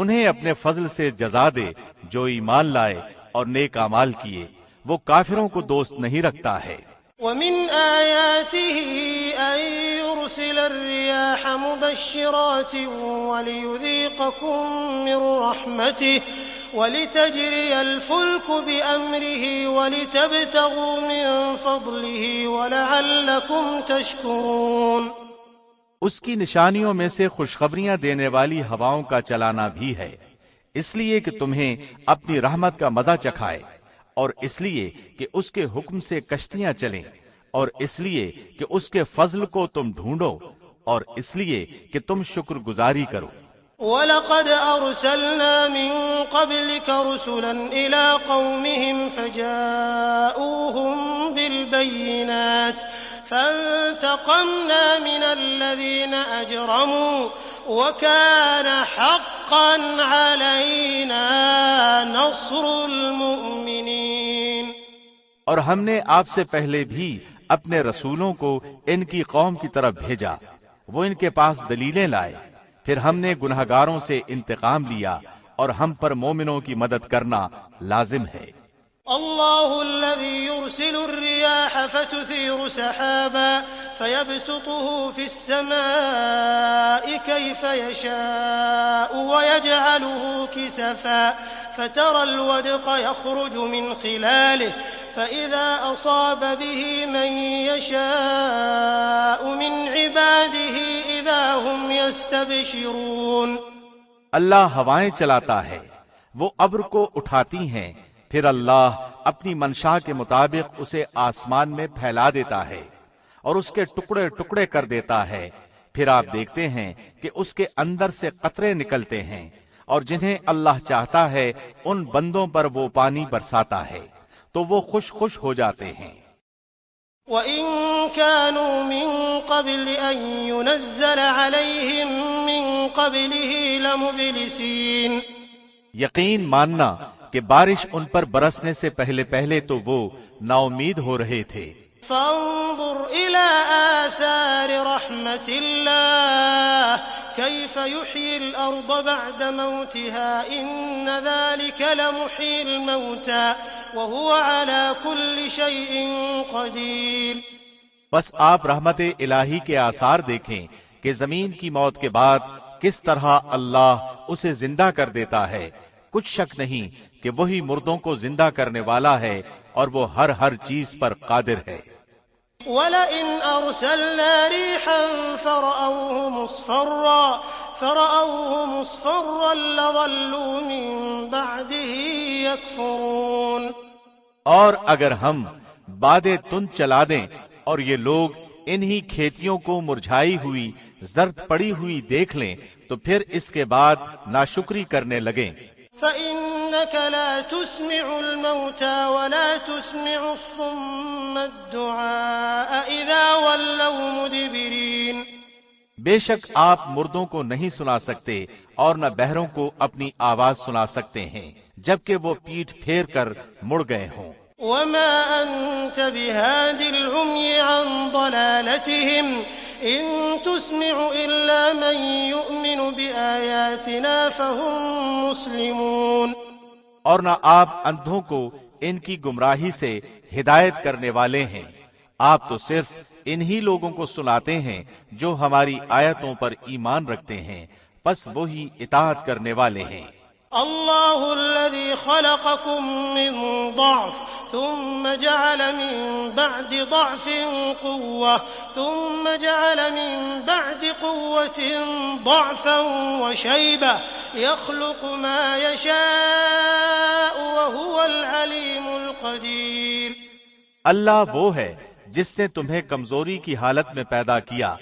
انہیں اپنے فضل سے جزا دے جو ایمان لائے اور نیک اعمال کیے، وہ کافروں کو دوست نہیں رکھتا ہے۔ ومن آیاته أن يرسل الرياح مبشرات وليذيقكم من رحمته ولتجري الفلك بأمره ولتبتغوا من فضله ولعلكم تشكرون۔ اس کی نشانیوں میں سے خوشخبریاں دینے والی ہواؤں کا چلانا بھی ہے، اس لیے کہ تمہیں اپنی رحمت کا مزہ چکھائے، اور اس لیے کہ اس کے حکم سے کشتیاں چلیں، اور اس لیے کہ اس کے فضل کو تم ڈھونڈو، اور اس لیے کہ تم شکر گزاری کرو۔ وَلَقَدْ أَرْسَلْنَا مِن قَبْلِكَ رُسُلًا إِلَىٰ قَوْمِهِمْ فَجَاءُوهُم بِالْبَيِّنَاتِ فَانْتَقَمْنَا مِنَ الَّذِينَ أَجْرَمُوا وَكَانَ حَقًّا حقا علينا نصر المؤمنين۔ اور ہم نے آپ سے پہلے بھی اپنے رسولوں کو ان کی قوم کی طرف بھیجا، وہ ان کے پاس دلیلیں لائے، پھر ہم نے گنہگاروں سے انتقام لیا، اور ہم پر مومنوں کی مدد کرنا لازم ہے۔ الله الذي يرسل الرياح فتثير سحابا فيبسطه في السماء كيف يشاء ويجعله كسفا فترى الودق يخرج من خلاله فإذا أصاب به من يشاء من عباده إذا هم يستبشرون۔ اللہ ہوائیں چلاتا ہے، وہ ابر کو اٹھاتی ہیں، پھر اللہ اپنی منشا کے مطابق اسے آسمان میں پھیلا دیتا ہے اور اس کے ٹکڑے ٹکڑے کر دیتا ہے، پھر آپ دیکھتے ہیں کہ اس کے اندر سے قطرے نکلتے ہیں، اور جنہیں اللہ چاہتا ہے ان بندوں پر وہ پانی برساتا ہے تو وہ خوش خوش ہو جاتے ہیں۔ وَإِن كَانُوا مِن قَبْلِ أَن يُنَزَّلَ عَلَيْهِم مِّن قَبْلِهِ لَمُبْلِسِينَ۔ یقین ماننا کہ بارش ان پر برسنے سے پہلے تو وہ نا امید ہو رہے تھے۔ فانظر إلى آثار رحمة الله كيف يحيي الأرض بعد موتها إن ذلك لمحيي الموتى وهو على كل شيء قدير۔ بس آپ رحمت الہی کے آثار دیکھیں کہ زمین کی موت کے بعد کس طرح اللہ اسے زندہ کر دیتا ہے، کچھ شک نہیں کہ وہی مردوں کو زندہ کرنے والا ہے اور وہ ہر چیز پر قادر ہے۔ وَلَئِنْ أَرْسَلْنَا رِيحًا فَرَأَوْهُ مُصْفَرًّا لَظَلُّوا مِن بَعْدِهِ يَكْفُرُونَ۔ اور اگر ہم بادیں تند چلا دیں اور یہ لوگ انہی کھیتیوں کو مرجھائی ہوئی زرد پڑی ہوئی دیکھ لیں تو پھر اس کے بعد ناشکری کرنے لگیں۔ فَإِنَّكَ لَا تُسْمِعُ الْمَوْتَى وَلَا تُسْمِعُ الصُّمَّ الدُّعَاءَ إِذَا وَلَّوْا مُدْبِرِينَ۔ بے شک آپ مردوں کو نہیں سنا سکتے اور نہ بہروں کو اپنی آواز سنا سکتے ہیں جبکہ وہ پیٹھ پھیر کر مڑ گئے ہوں۔ وَمَا أَنْتَ بِهَادِ الْعُمْيِ عَنْ ضَلَالَتِهِمْ إِن تُسْمِعُ إِلَّا مَن يُؤْمِنُ بِآيَاتِنَا فَهُم مُّسْلِمُونَ۔ اور نہ آپ اندھوں کو ان کی گمراہی سے ہدایت کرنے والے ہیں، آپ تو صرف انہی لوگوں کو سناتے ہیں جو ہماری آیتوں پر ایمان رکھتے ہیں، پس وہی اطاعت کرنے والے ہیں۔ اللہ الذي خلقكم من ضعف ثم جعل من بعد ضعف قوة ثم جعل من بعد قوة ضعفا وشيبة يخلق ما يشاء وهو العليم القدير۔ اللہ وہ ہے جس نے تمہیں کمزوری کی حالت میں پیدا کیا،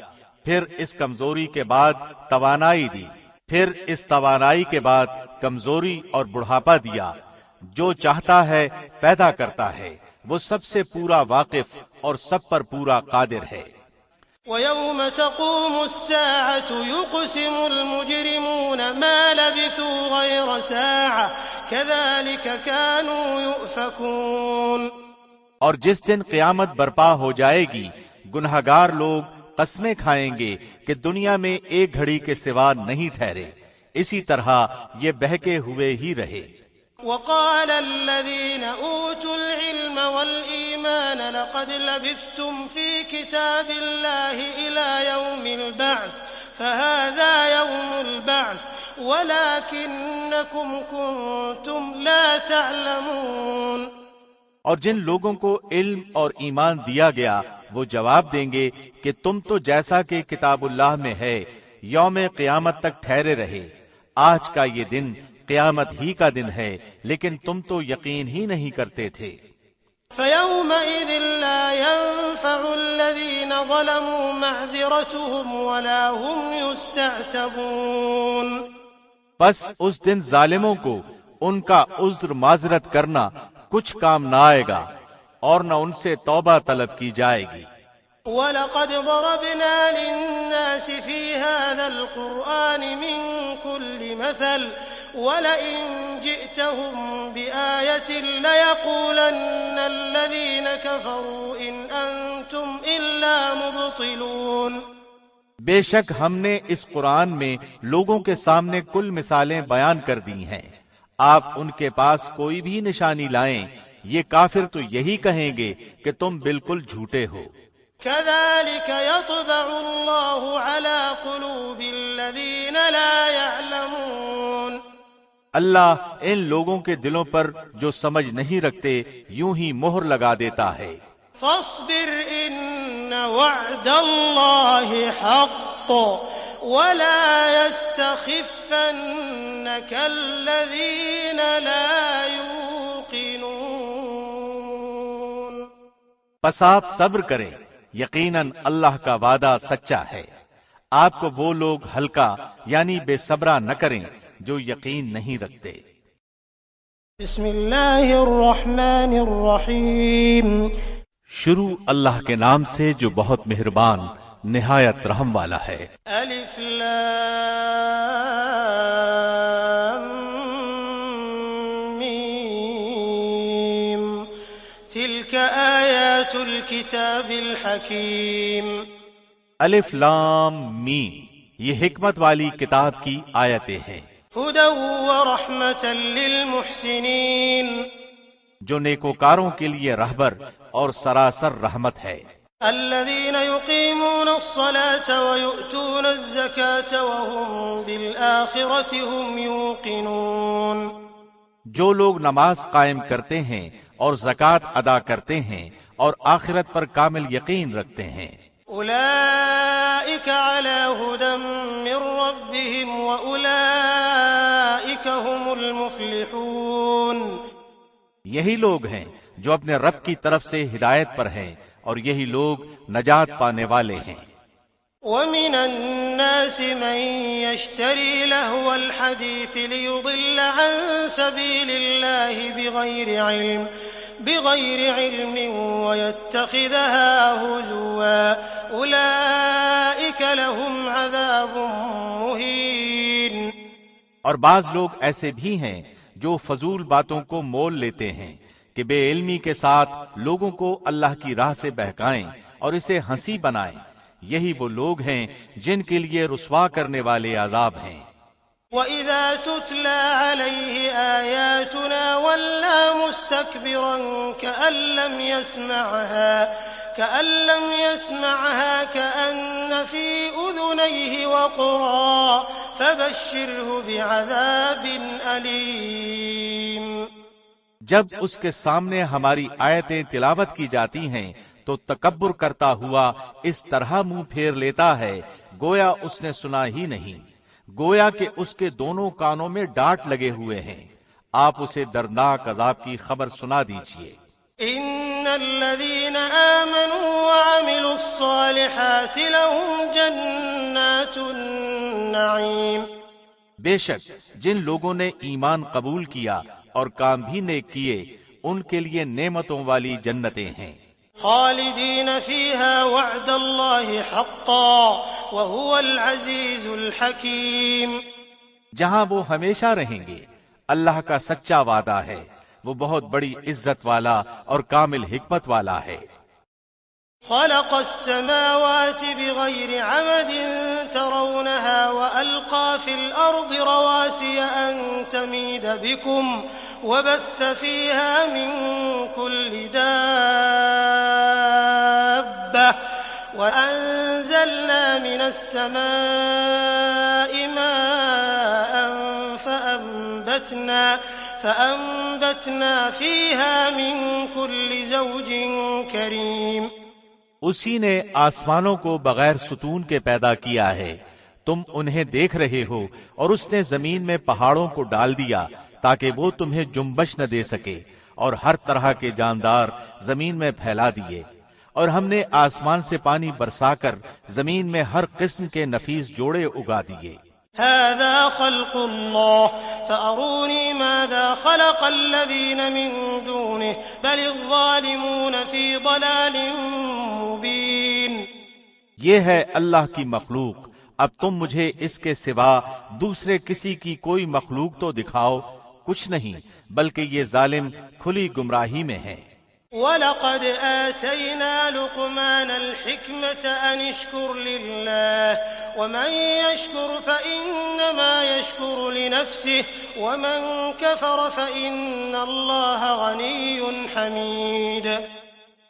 پھر اس کمزوری کے بعد توانائی دی، پھر اس توانائی کے بعد کمزوری اور بڑھاپا دیا، جو چاہتا ہے پیدا کرتا ہے، وہ سب سے پورا واقف اور سب پر پورا قادر ہے۔ وَيَوْمَ تَقُومُ السَّاعَةُ يُقْسِمُ الْمُجْرِمُونَ مَا لَبِثُوا غَيْرَ سَاعَةٍ كَذَلِكَ كَانُوا يُؤْفَكُونَ۔ اور جس دن قیامت برپا ہو جائے گی گنہگار لوگ قسمیں کھائیں گے کہ دنیا میں ایک گھڑی کے سوا نہیں ٹھہرے، اسی طرح یہ بہکے ہوئے ہی رہے۔ وقال الذين أوتوا العلم والإيمان لقد لبثتم في كتاب الله إلى يوم البعث فهذا يوم البعث ولكنكم كنتم لا تعلمون۔ اور جن لوگوں کو علم اور ایمان دیا گیا وہ جواب دیں گے کہ تم تو جیسا کہ کتاب اللہ میں ہے یوم قیامت تک ٹھہرے رہے، آج کا یہ دن قیامت ہی کا دن ہے لیکن تم تو یقین ہی نہیں کرتے تھے۔ فَيَوْمَئِذٍ لَّا يَنفَعُ الَّذِينَ ظَلَمُوا مَعْذِرَتُهُمْ وَلَا هُمْ يُسْتَعْتَبُونَ۔ بس اس دن ظالموں کو ان کا عذر معذرت کرنا کچھ کام نہ آئے گا اور نہ ان سے توبہ طلب کی جائے گی۔ وَلَقَدْ ضَرَبْنَا لِلنَّاسِ فِي هَذَا القرآن من كل مثل ولئن جئتهم بآية ليقولن الذين كفروا إن أنتم إلا مبطلون۔ بے شک ہم نے اس قرآن میں لوگوں کے سامنے کل مثالیں بیان کر دی ہیں، آپ ان کے پاس کوئی بھی نشانی لائیں، یہ کافر تو یہی کہیں گے کہ تم بالکل جھوٹے ہو۔ كذلك يطبع الله على قلوب الذين لا يعلمون۔ اللہ ان لوگوں کے دلوں پر جو سمجھ نہیں رکھتے یوں ہی مہر لگا دیتا ہے۔ فاصبر إن وعد الله حق ولا يستخفنك الذين لا يوقنون۔ پس آپ صبر کریں، یقیناً اللہ کا وعدہ سچا ہے، آپ کو وہ لوگ ہلکا یعنی بے صبرا نہ کریں جو یقین نہیں رکھتے۔ بسم اللہ الرحمن الرحیم۔ شروع اللہ کے نام سے جو بہت مہربان نہایت رحم والا ہے۔ الف لام میم تلک آیات الکتاب الحکیم۔ الف لام میم، یہ حکمت والی کتاب کی آیتیں ہیں۔ ہدی ورحمۃ للمحسنین، جو نیکوکاروں کے لیے رہبر اور سراسر رحمت ہے۔ الذین یقیمون الصلاة ویؤتون الزکاة وهم بالآخرة هم یوقنون، جو لوگ نماز قائم کرتے ہیں اور زکوٰۃ ادا کرتے ہیں اور آخرت پر کامل یقین رکھتے ہیں۔ اولئک علی ھدی من ربهم واولئک هم المفلحون، یہی لوگ ہیں جو اپنے رب کی طرف سے ہدایت پر ہیں اور یہی لوگ نجات پانے والے ہیں۔ ومن الناس من يشتري لهو الحديث ليضل عن سبيل الله بغير علم ويتخذها هزوا أولئك لهم عذاب مهين۔ اور بعض لوگ ایسے بھی ہیں جو فضول باتوں کو مول لیتے ہیں کہ بے علمی کے ساتھ لوگوں کو اللہ کی راہ سے بہکائیں اور اسے ہنسی بنائیں، یہی وہ لوگ ہیں جن کے لیے رسوا کرنے والے عذاب ہیں۔ وَإِذَا تُتْلَى عَلَيْهِ آيَاتُنَا وَلَّى مُسْتَكْبِرًا كَأَن لَّمْ يَسْمَعْهَا كَأَنَّ فِي أُذُنَيْهِ وَقْرًا فَبَشِّرْهُ بِعَذَابٍ أَلِيمٍ۔ جب اس کے سامنے ہماری آیتیں تلاوت کی جاتی ہیں تو تکبر کرتا ہوا اس طرح منہ پھیر لیتا ہے گویا اس نے سنا ہی نہیں، گویا کہ اس کے دونوں کانوں میں ڈانٹ لگے ہوئے ہیں۔ آپ اسے دردناک عذاب کی خبر سنا دیجیے۔ ان الذين آمنوا وعملوا الصالحات لهم جنات النعيم، بے شک جن لوگوں نے ایمان قبول کیا اور کام بھی نیک کیے ان کے لیے نعمتوں والی جنتیں ہیں۔ خالدین فیہا وعد اللہ حقا وہو العزیز الحکیم، جہاں وہ ہمیشہ رہیں گے، اللہ کا سچا وعدہ ہے، وہ بہت بڑی عزت والا اور کامل حکمت والا ہے۔ خلق السماوات بغير عمد ترونها وألقى في الأرض رواسي أن تميد بكم وبث فيها من كل دابة وأنزلنا من السماء ماء فأنبتنا فيها من كل زوج كريم، اسی نے آسمانوں کو بغیر ستون کے پیدا کیا ہے، تم انہیں دیکھ رہے ہو، اور اس نے زمین میں پہاڑوں کو ڈال دیا تاکہ وہ تمہیں جنبش نہ دے سکے، اور ہر طرح کے جاندار زمین میں پھیلا دیے، اور ہم نے آسمان سے پانی برسا کر زمین میں ہر قسم کے نفیس جوڑے اگا دیے۔ هذا خلق الله فأروني ماذا خلق الذين من دونه بل الظالمون في ضلال مبين، یہ ہے اللہ کی مخلوق، اب تم مجھے اس کے سوا دوسرے کسی کی کوئی مخلوق تو دکھاؤ، کچھ نہیں، بلکہ یہ ظالم کھلی گمراہی میں ہے۔ وَلَقَدْ آتَيْنَا لُقْمَانَ الْحِكْمَةَ أَنِ اشْكُرْ لِلَّهِ وَمَنْ يَشْكُرْ فَإِنَّمَا يَشْكُرُ لِنَفْسِهِ وَمَنْ كَفَرَ فَإِنَّ اللَّهَ غَنِيٌّ حَمِيدٌ۔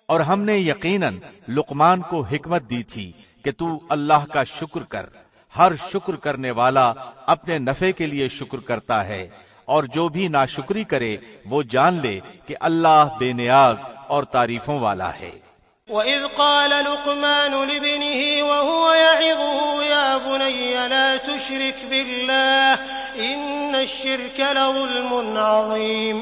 اور ہم نے یقیناً لقمان کو حکمت دی تھی کہ تو اللہ کا شکر کر، ہر شکر کرنے والا اپنے نفع کے لیے شکر کرتا ہے، اور جو بھی ناشکری کرے وہ جان لے کہ اللہ بے نیاز اور تعریفوں والا ہے۔ وَإِذْ قَالَ لُقْمَانُ لِابْنِهِ وَهُوَ يَعِظُهُ يَا بُنَيَّ لَا تُشْرِكْ بِاللَّهِ إِنَّ الشِّرْكَ لَظُلْمٌ عَظِيمٌ۔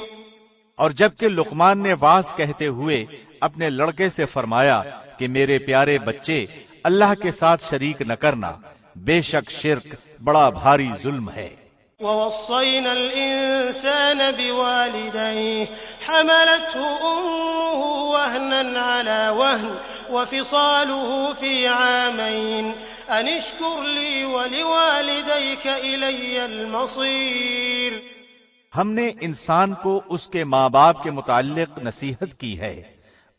اور جبکہ لقمان نے واعظ کہتے ہوئے اپنے لڑکے سے فرمایا کہ میرے پیارے بچے، اللہ کے ساتھ شریک نہ کرنا، بے شک شرک بڑا بھاری ظلم ہے۔ وَوَصَّيْنَا الْإِنسَانَ بِوَالِدَيْهِ حَمَلَتْهُ أُمُّهُ وَهْنًا عَلَى وَهْنٍ وَفِصَالُهُ فِي عَامَيْنِ أَنِ اشْكُرْ لِي وَلِوَالِدَيْكَ إِلَيَّ الْمَصِيرُ۔ ہم نے انسان کو اس کے ماں باپ کے متعلق نصیحت کی ہے،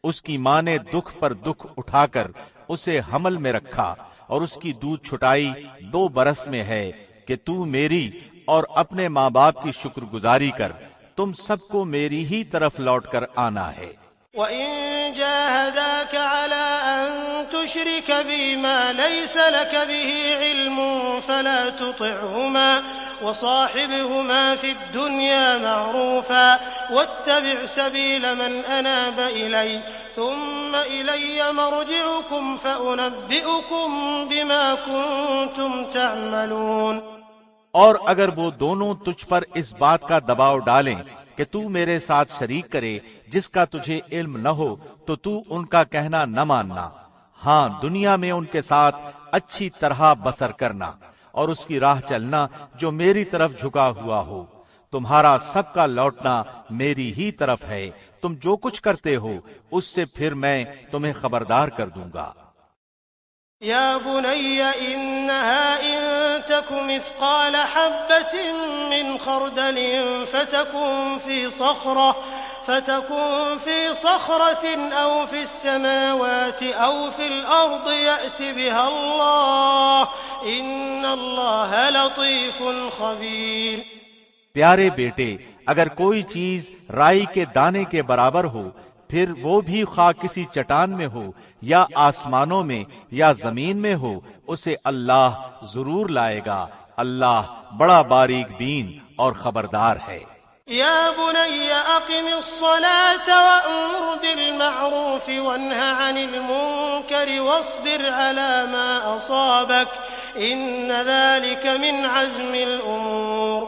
اس کی ماں نے دکھ پر دکھ اٹھا کر اسے حمل میں رکھا، اور اس کی دودھ چھٹائی 2 برس میں ہے کہ تو میری اور اپنے ماں باپ کی شکر گزاری کر، تم سب کو میری ہی طرف لوٹ کر آنا ہے۔ وَإِن جَاهَدَاكَ عَلَىٰ أَن تُشْرِكَ بِي مَا لَيْسَ لَكَ بِهِ عِلْمٌ فَلَا تُطِعْهُمَا وَصَاحِبْهُمَا فِي الدُّنْيَا مَعْرُوفًا وَاتَّبِعْ سَبِيلَ مَنْ أَنَابَ إِلَيَّ ثُمَّ إِلَيَّ مَرْجِعُكُمْ فَأُنَبِّئُكُمْ بِمَا كُنتُمْ تَعْمَلُونَ۔ اور اگر وہ دونوں تجھ پر اس بات کا دباؤ ڈالیں کہ تو میرے ساتھ شریک کرے جس کا تجھے علم نہ ہو، تو تو ان کا کہنا نہ ماننا، ہاں دنیا میں ان کے ساتھ اچھی طرح بسر کرنا، اور اس کی راہ چلنا جو میری طرف جھکا ہوا ہو۔ تمہارا سب کا لوٹنا میری ہی طرف ہے، تم جو کچھ کرتے ہو اس سے پھر میں تمہیں خبردار کر دوں گا۔ يا بني إنها إن تك مثقال حبة من خردل فتكن في صخرة أو في السماوات أو في الأرض يأت بها الله إن الله لطيف خبير۔ پیارے بیٹے، اگر کوئی چیز رائی کے دانے کے برابر ہو، پھر وہ بھی خواہ کسی چٹان میں ہو یا آسمانوں میں یا زمین میں ہو، اسے اللہ ضرور لائے گا، اللہ بڑا باریک بین اور خبردار ہے۔ یا بنی اقم الصلاة وأمر بالمعروف وانہ عن المنکر واصبر على ما أصابك ان ذلك من عزم الامور۔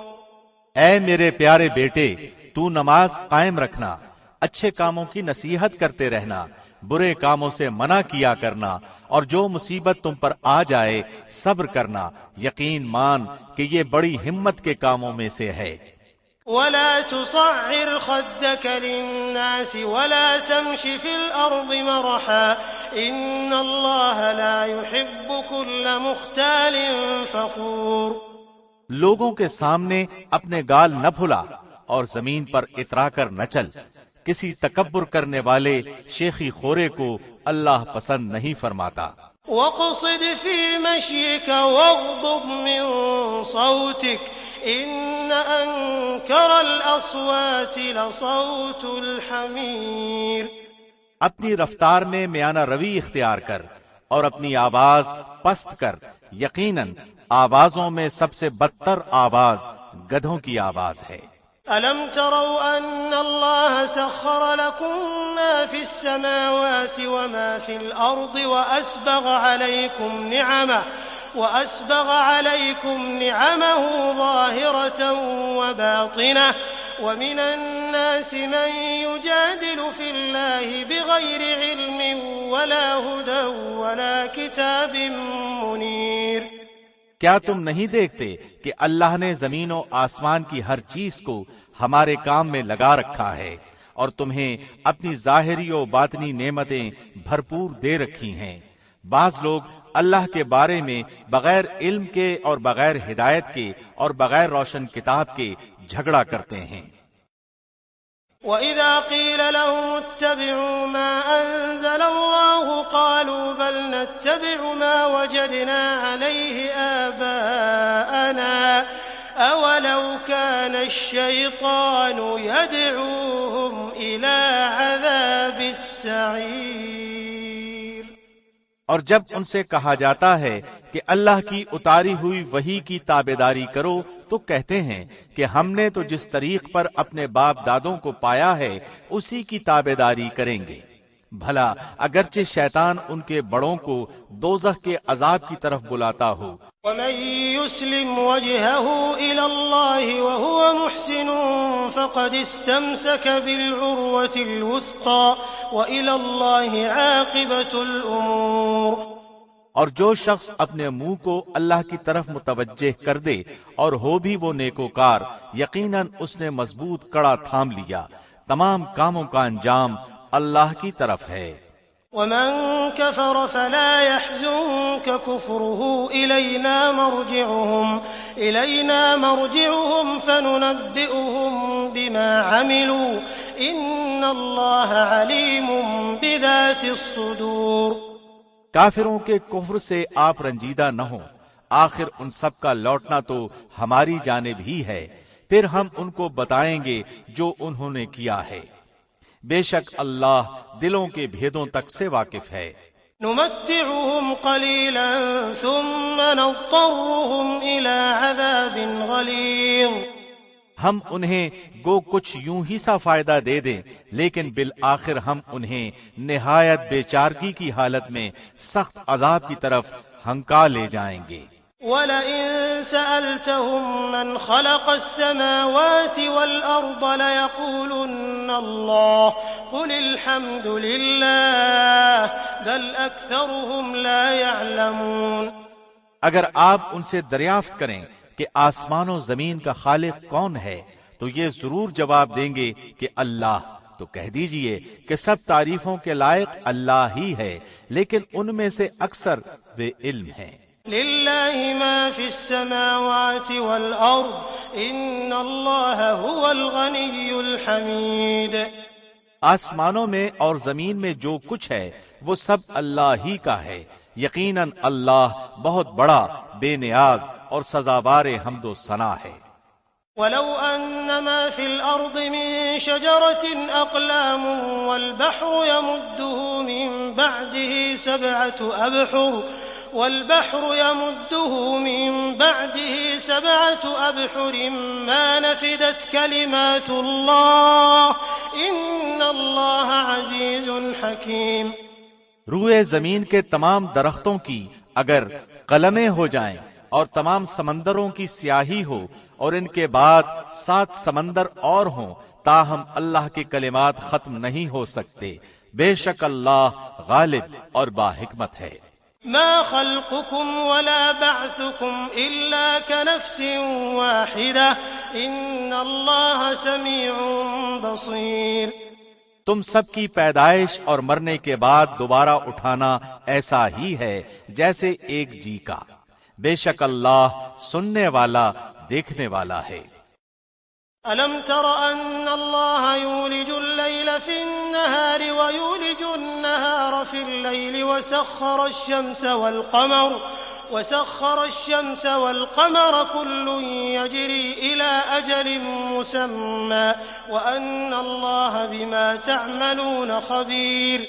اے میرے پیارے بیٹے، تو نماز قائم رکھنا، اچھے کاموں کی نصیحت کرتے رہنا، برے کاموں سے منع کیا کرنا، اور جو مصیبت تم پر آ جائے صبر کرنا، یقین مان کہ یہ بڑی ہمت کے کاموں میں سے ہے۔ ولا تصعر خدك للناس ولا تمش في الأرض مرحا إن الله لا يحب كل مختال فخور۔ لوگوں کے سامنے اپنے گال نہ پھلا اور زمین پر اترا کر نہ چل، کسی تکبر کرنے والے شیخی خورے کو اللہ پسند نہیں فرماتا۔ وَاقْصِدْ فِي مَشْيِكَ وَاغْضُضْ مِنْ صَوْتِكَ إِنَّ أَنكَرَ الْأَصْوَاتِ لَصَوْتُ الْحَمِيرِ۔ اپنی رفتار میں میانہ روی اختیار کر اور اپنی آواز پست کر، یقیناً آوازوں میں سب سے بدتر آواز گدھوں کی آواز ہے۔ أَلَمْ تَرَوْا أَنَّ اللَّهَ سَخَّرَ لَكُم مَّا فِي السَّمَاوَاتِ وَمَا فِي الْأَرْضِ وَأَسْبَغَ عَلَيْكُمْ نِعَمَهُ ظَاهِرَةً وَبَاطِنَةً وَمِنَ النَّاسِ مَن يُجَادِلُ فِي اللَّهِ بِغَيْرِ عِلْمٍ وَلَا هُدًى وَلَا كِتَابٍ مُنِيرٍ۔ کیا تم نہیں دیکھتے کہ اللہ نے زمین و آسمان کی ہر چیز کو ہمارے کام میں لگا رکھا ہے، اور تمہیں اپنی ظاہری و باطنی نعمتیں بھرپور دے رکھی ہیں، بعض لوگ اللہ کے بارے میں بغیر علم کے اور بغیر ہدایت کے اور بغیر روشن کتاب کے جھگڑا کرتے ہیں۔ وَإِذَا قِيلَ لَهُمُ اتَّبِعُوا مَا أَنزَلَ اللَّهُ قَالُوا بَلْ نَتَّبِعُ مَا وَجَدْنَا عَلَيْهِ آبَاءَنَا أَوَلَوْ كَانَ الشَّيْطَانُ يَدْعُوهُمْ إِلَى عَذَابِ السَّعِيرِ۔ اور جب ان سے کہا جاتا ہے کہ اللہ کی اتاری ہوئی وحی کی تابعداری کرو تو کہتے ہیں کہ ہم نے تو جس طریق پر اپنے باپ دادوں کو پایا ہے اسی کی تابعداری کریں گے۔ بھلا اگرچہ شیطان ان کے بڑوں کو دوزخ کے عذاب کی طرف بلاتا ہو۔ وَمَن يُسْلِمْ وَجْهَهُ إِلَى اللَّهِ وَهُوَ مُحْسِنٌ فَقَدِ اسْتَمْسَكَ بِالْعُرْوَةِ الْوُثْقَى وَإِلَى اللَّهِ عَاقِبَةُ الْأُمُورِ۔ اور جو شخص اپنے منہ کو اللہ کی طرف متوجہ کر دے اور ہو بھی وہ نیکوکار، یقیناً اس نے مضبوط کڑا تھام لیا، تمام کاموں کا انجام اللہ کی طرف ہے۔ وَمَن كَفَرَ فَلَا يَحْزُنكَ كُفْرُهُ إِلَيْنَا مَرْجِعُهُمْ فَنُنَبِّئُهُم بِمَا عَمِلُوا إِنَّ اللَّهَ عَلِيمٌ بِذَاتِ الصُّدُورِ۔ کافروں کے کفر سے آپ رنجیدہ نہ ہوں، آخر ان سب کا لوٹنا تو ہماری جانب ہی ہے، پھر ہم ان کو بتائیں گے جو انہوں نے کیا ہے۔ بے شک اللہ دلوں کے بھیدوں تک سے واقف ہے۔ نمتعهم قليلا ثم نضطرهم إلى عذاب غليظ۔ ہم انہیں گو کچھ یوں ہی سا فائدہ دے دیں، لیکن بالآخر ہم انہیں نہایت بے چارگی کی حالت میں سخت عذاب کی طرف ہنکا لے جائیں گے۔ وَلَئِن سَأَلْتَهُم مَّنْ خَلَقَ السَّمَاوَاتِ وَالْأَرْضَ لَيَقُولُنَّ اللَّهُ قُلِ الْحَمْدُ لِلَّهِ بَلْ أَكْثَرُهُمْ لَا يَعْلَمُونَ۔ اگر آپ ان سے دریافت کریں کہ آسمان و زمین کا خالق کون ہے تو یہ ضرور جواب دیں گے کہ اللہ، تو کہہ دیجئے کہ سب تعریفوں کے لائق اللہ ہی ہے، لیکن ان میں سے اکثر بے علم ہیں۔ لِلَّهِ مَا فِي السَّمَاوَاتِ وَالْأَرْضِ إِنَّ اللَّهَ هُوَ الْغَنِيُّ الْحَمِيدُ۔ آسمانوں میں اور زمین میں جو کچھ ہے وہ سب اللہ ہی کا ہے، یقیناً اللہ بہت بڑا، بے نیاز اور سزاوار حمد و ثنا ہے۔ وَلَوْ أَنَّ مَا فِي الْأَرْضِ مِن شَجَرَةٍ أَقْلَامٌ وَالْبَحْرُ يَمُدُّهُ مِن بَعْدِهِ سَبْعَةُ أَبْحُرٍ مَا نَفِدَتْ كَلِمَاتُ اللَّهِ إِنَّ اللَّهَ عَزِيزٌ حَكِيمٌ۔ روئے زمین کے تمام درختوں کی اگر قلمیں ہو جائیں اور تمام سمندروں کی سیاہی ہو اور ان کے بعد 7 سمندر اور ہوں، تاہم اللہ کے کلمات ختم نہیں ہو سکتے، بے شک اللہ غالب اور باحکمت ہے۔ ما خلقكم ولا بعثكم إلا كنفس واحدة إن الله سميع بصير۔ تم سب کی پیدائش اور مرنے کے بعد دوبارہ اٹھانا ایسا ہی ہے جیسے ایک جی کا، بے شک اللہ سننے والا، دیکھنے والا ہے۔ أَلَمْ تَرَ أَنَّ اللَّهَ يُولِجُ اللَّيْلَ فِي النَّهَارِ وَيُولِجُ النَّهَارَ فِي اللَّيْلِ وَسَخَّرَ الشَّمْسَ وَالْقَمَرَ كُلٌّ يَجْرِي إِلَى أَجَلٍ مُّسَمًّى وَأَنَّ اللَّهَ بِمَا تَعْمَلُونَ خَبِيرٌ۔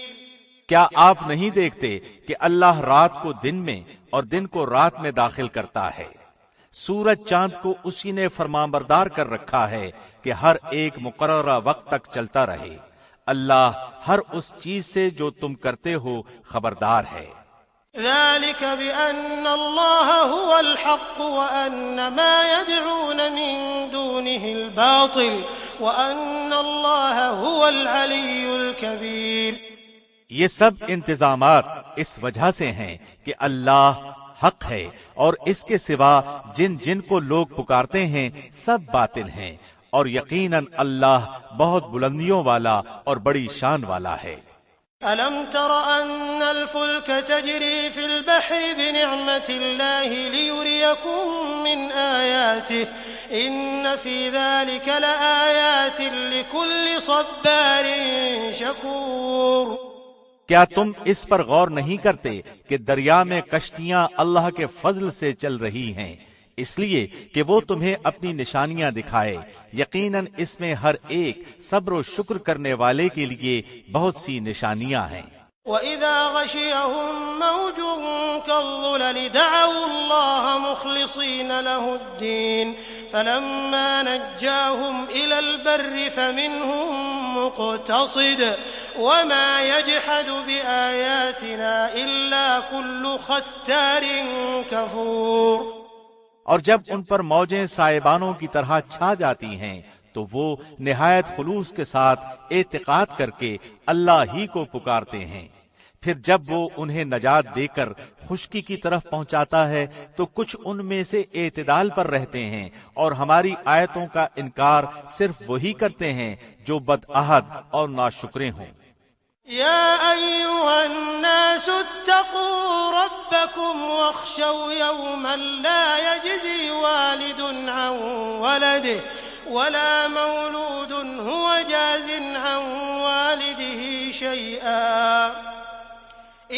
کیا آپ نہیں دیکھتے کہ اللہ رات کو دن میں اور دن کو رات میں داخل کرتا ہے؟ سورج چاند کو اسی نے فرمانبردار کر رکھا ہے کہ ہر ایک مقررہ وقت تک چلتا رہے۔ اللہ ہر اس چیز سے جو تم کرتے ہو خبردار ہے۔ ذلك بأن الله هو الحق وأن ما يدعون من دونه الباطل وأن الله هو العلي الكبير۔ یہ سب انتظامات اس وجہ سے ہیں کہ اللہ حق ہے اور اس کے سوا جن جن کو لوگ پکارتے ہیں سب باطل ہیں، اور یقیناً اللہ بہت بلندیوں والا اور بڑی شان والا ہے۔ ألم تر أن الفلك تجري في البحر بنعمة الله ليريكم من آياته إن في ذلك لآيات لكل صبار شكور۔ کیا تم اس پر غور نہیں کرتے کہ دریا میں کشتیاں اللہ کے فضل سے چل رہی ہیں، اس لیے کہ وہ تمہیں اپنی نشانیاں دکھائے، یقیناً اس میں ہر ایک صبر و شکر کرنے والے کے لیے بہت سی نشانیاں ہیں۔ وَإِذَا غَشِيَهُم مَّوْجٌ كَالظُّلَلِ دَعَوُا اللَّهَ مُخْلِصِينَ لَهُ الدِّينَ فَلَمَّا نَجَّاهُمْ إِلَى الْبَرِّ فَمِنْهُم مُّقْتَصِدٌ وَمَا يَجْحَدُ بِآيَاتِنَا إِلَّا كُلُّ خَتَّارٍ كَفُورٍ۔ اور جب ان پر موجیں سائبانوں کی طرح چھا جاتی ہیں تو وہ نہایت خلوص کے ساتھ اعتقاد کر کے اللہ ہی کو پکارتے ہیں، پھر جب وہ انہیں نجات دے کر خشکی کی طرف پہنچاتا ہے تو کچھ ان میں سے اعتدال پر رہتے ہیں اور ہماری آیتوں کا انکار صرف وہی کرتے ہیں جو بدعہد اور ناشکرے ہوں۔ يا أيها الناس اتقوا ربكم واخشوا يوما لا يجزي والد عن ولده ولا مولود هو جاز عن والده شيئا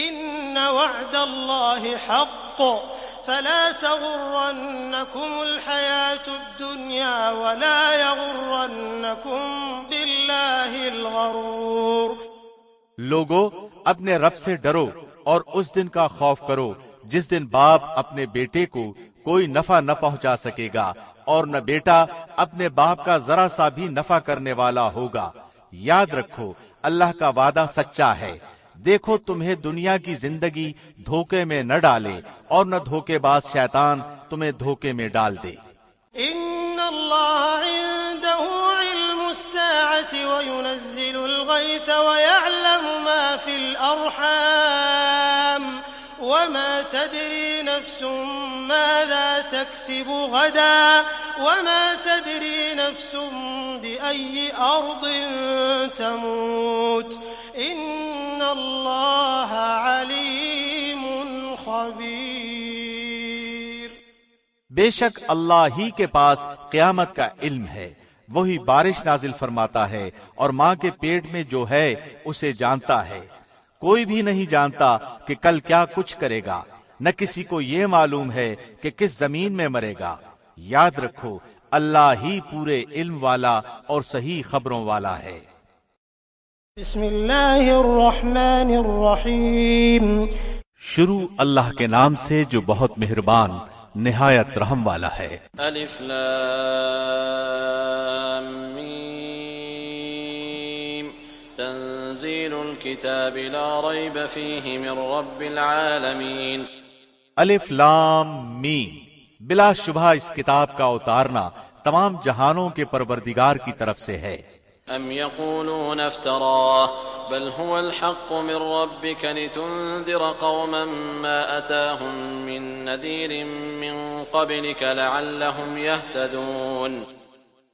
إن وعد الله حق فلا تغرنكم الحياة الدنيا ولا يغرنكم بالله الغرور۔ لوگو اپنے رب سے ڈرو اور اس دن کا خوف کرو جس دن باپ اپنے بیٹے کو کوئی نفع نہ پہنچا سکے گا اور نہ بیٹا اپنے باپ کا ذرا سا بھی نفع کرنے والا ہوگا۔ یاد رکھو اللہ کا وعدہ سچا ہے، دیکھو تمہیں دنیا کی زندگی دھوکے میں نہ ڈالے اور نہ دھوکے باز شیطان تمہیں دھوکے میں ڈال دے۔ ان اللہ عنده علم الساعة وينزل الغيث ويعلم ما في الأرحام وما تدري نفس ماذا تكسب غدا وما تدري نفس بأي أرض تموت إن الله عليم خبير۔ بے شک اللہ ہی کے پاس قیامت کا علم ہے، وہی بارش نازل فرماتا ہے اور ماں کے پیٹ میں جو ہے اسے جانتا ہے۔ کوئی بھی نہیں جانتا کہ کل کیا کچھ کرے گا، نہ کسی کو یہ معلوم ہے کہ کس زمین میں مرے گا۔ یاد رکھو اللہ ہی پورے علم والا اور صحیح خبروں والا ہے۔ بسم اللہ الرحمن الرحیم۔ شروع اللہ کے نام سے جو بہت مہربان نہایت رحم والا ہے۔ الف لام میم تنزیل الكتاب لا ریب فیہ من رب العالمین۔ الف لام میم، بلا شبہ اس کتاب کا اتارنا تمام جہانوں کے پروردگار کی طرف سے ہے۔ ام یقولون افتراه بل هو الحق من ربك لتنذر قوما ما أتاهم من نذير من قبلك لعلهم يهتدون۔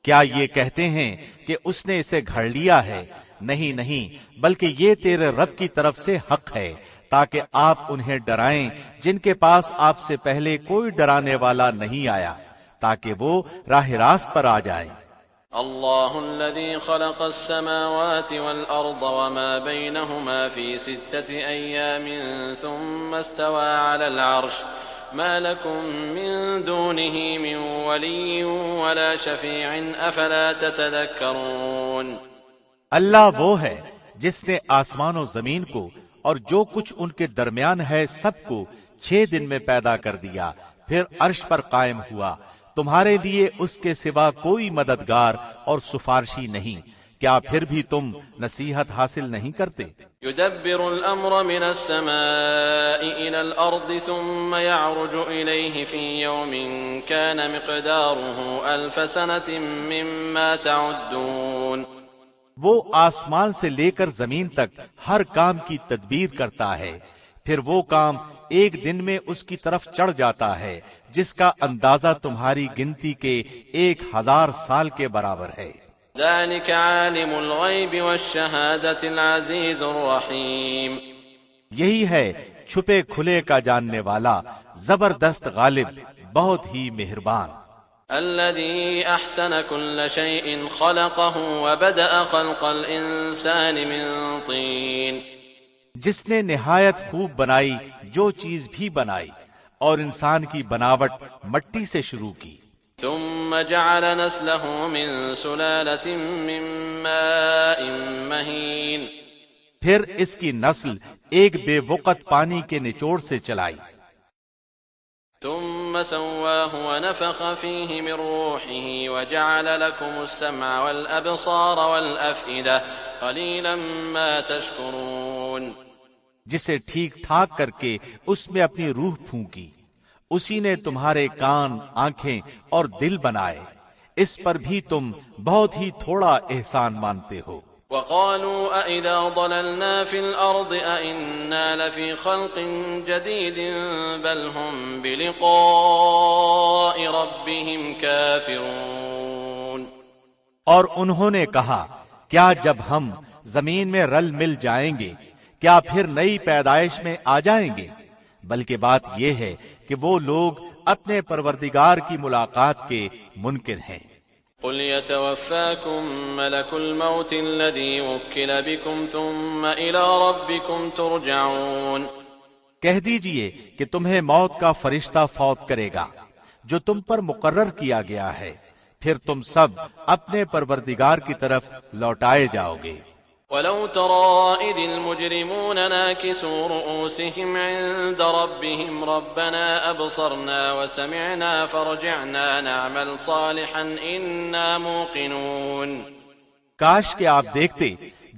کیا یہ کہتے ہیں کہ اس نے اسے گھڑ لیا ہے؟ نہیں نہیں، بلکہ یہ تیرے رب کی طرف سے حق ہے تاکہ آپ انہیں ڈرائیں جن کے پاس آپ سے پہلے کوئی ڈرانے والا نہیں آیا، تاکہ وہ راہ راست پر آ جائیں۔ اللہ الذي خلق السماوات والأرض وما بينهما في 6 أيام ثم استوى على العرش ما لكم من دونه من ولي ولا شفيع أفلا تتذكرون۔ اللہ وہ ہے جس نے آسمان و زمین کو اور جو کچھ ان کے درمیان ہے سب کو 6 دن میں پیدا کر دیا، پھر عرش پر قائم ہوا، تمہارے لیے اس کے سوا کوئی مددگار اور سفارشی نہیں، کیا پھر بھی تم نصیحت حاصل نہیں کرتے؟ يدبر الأمر من السماء إلى الأرض ثم يعرج إليه في يوم كان مقداره 1000 سنة مما تعدون۔ وہ آسمان سے لے کر زمین تک ہر کام کی تدبیر کرتا ہے، پھر وہ کام ایک دن میں اس کی طرف چڑھ جاتا ہے جس کا اندازہ تمہاری گنتی کے 1000 سال کے برابر ہے۔ ذلك عالم الغیب والشہادۃ العزیز الرحیم، یہی ہے چھپے کھلے کا جاننے والا، زبردست غالب، بہت ہی مہربان۔ الذي احسن كل شيء خلقه وبدأ خلق الانسان من طين، جس نے نہایت خوب بنائی جو چیز بھی بنائی، اور انسان کی بناوٹ مٹی سے شروع کی۔ ثم جعل نسله من سلالة من ماء مهين، پھر اس کی نسل ایک بے وقت پانی کے نچوڑ سے چلائی۔ ثم سواه ونفخ فيه من روحه وجعل لكم السمع والأبصار والأفئدة قليلا ما تشكرون، جسے ٹھیک ٹھاک کر کے اس میں اپنی روح پھونکی، اسی نے تمہارے کان، آنکھیں اور دل بنائے، اس پر بھی تم بہت ہی تھوڑا احسان مانتے ہو۔ وقالوا أإذا ضللنا في الأرض أإنا لفي خلق جديد بل هم بلقاء ربهم كافرون، اور انہوں نے کہا کیا جب ہم زمین میں رل مل جائیں گے کیا پھر نئی پیدائش میں آ جائیں گے؟ بلکہ بات یہ ہے کہ وہ لوگ اپنے پروردگار کی ملاقات کے منکر ہیں۔ قل يتوفاكم ملك الموت الذي وكل بكم ثم إلى ربكم ترجعون، کہہ دیجئے کہ تمہیں موت کا فرشتہ فوت کرے گا جو تم پر مقرر کیا گیا ہے، پھر تم سب اپنے پروردگار کی طرف لوٹائے جاؤ گے۔ وَلَوْ تَرَىٰ إِذِ الْمُجْرِمُونَ نَاكِسُو رُءُوسِهِمْ عِندَ رَبِّهِمْ رَبَّنَا أَبْصَرْنَا وَسَمِعْنَا فَارْجِعْنَا نَعْمَلْ صَالِحًا إِنَّا مُوقِنُونَ، کاش کہ آپ دیکھتے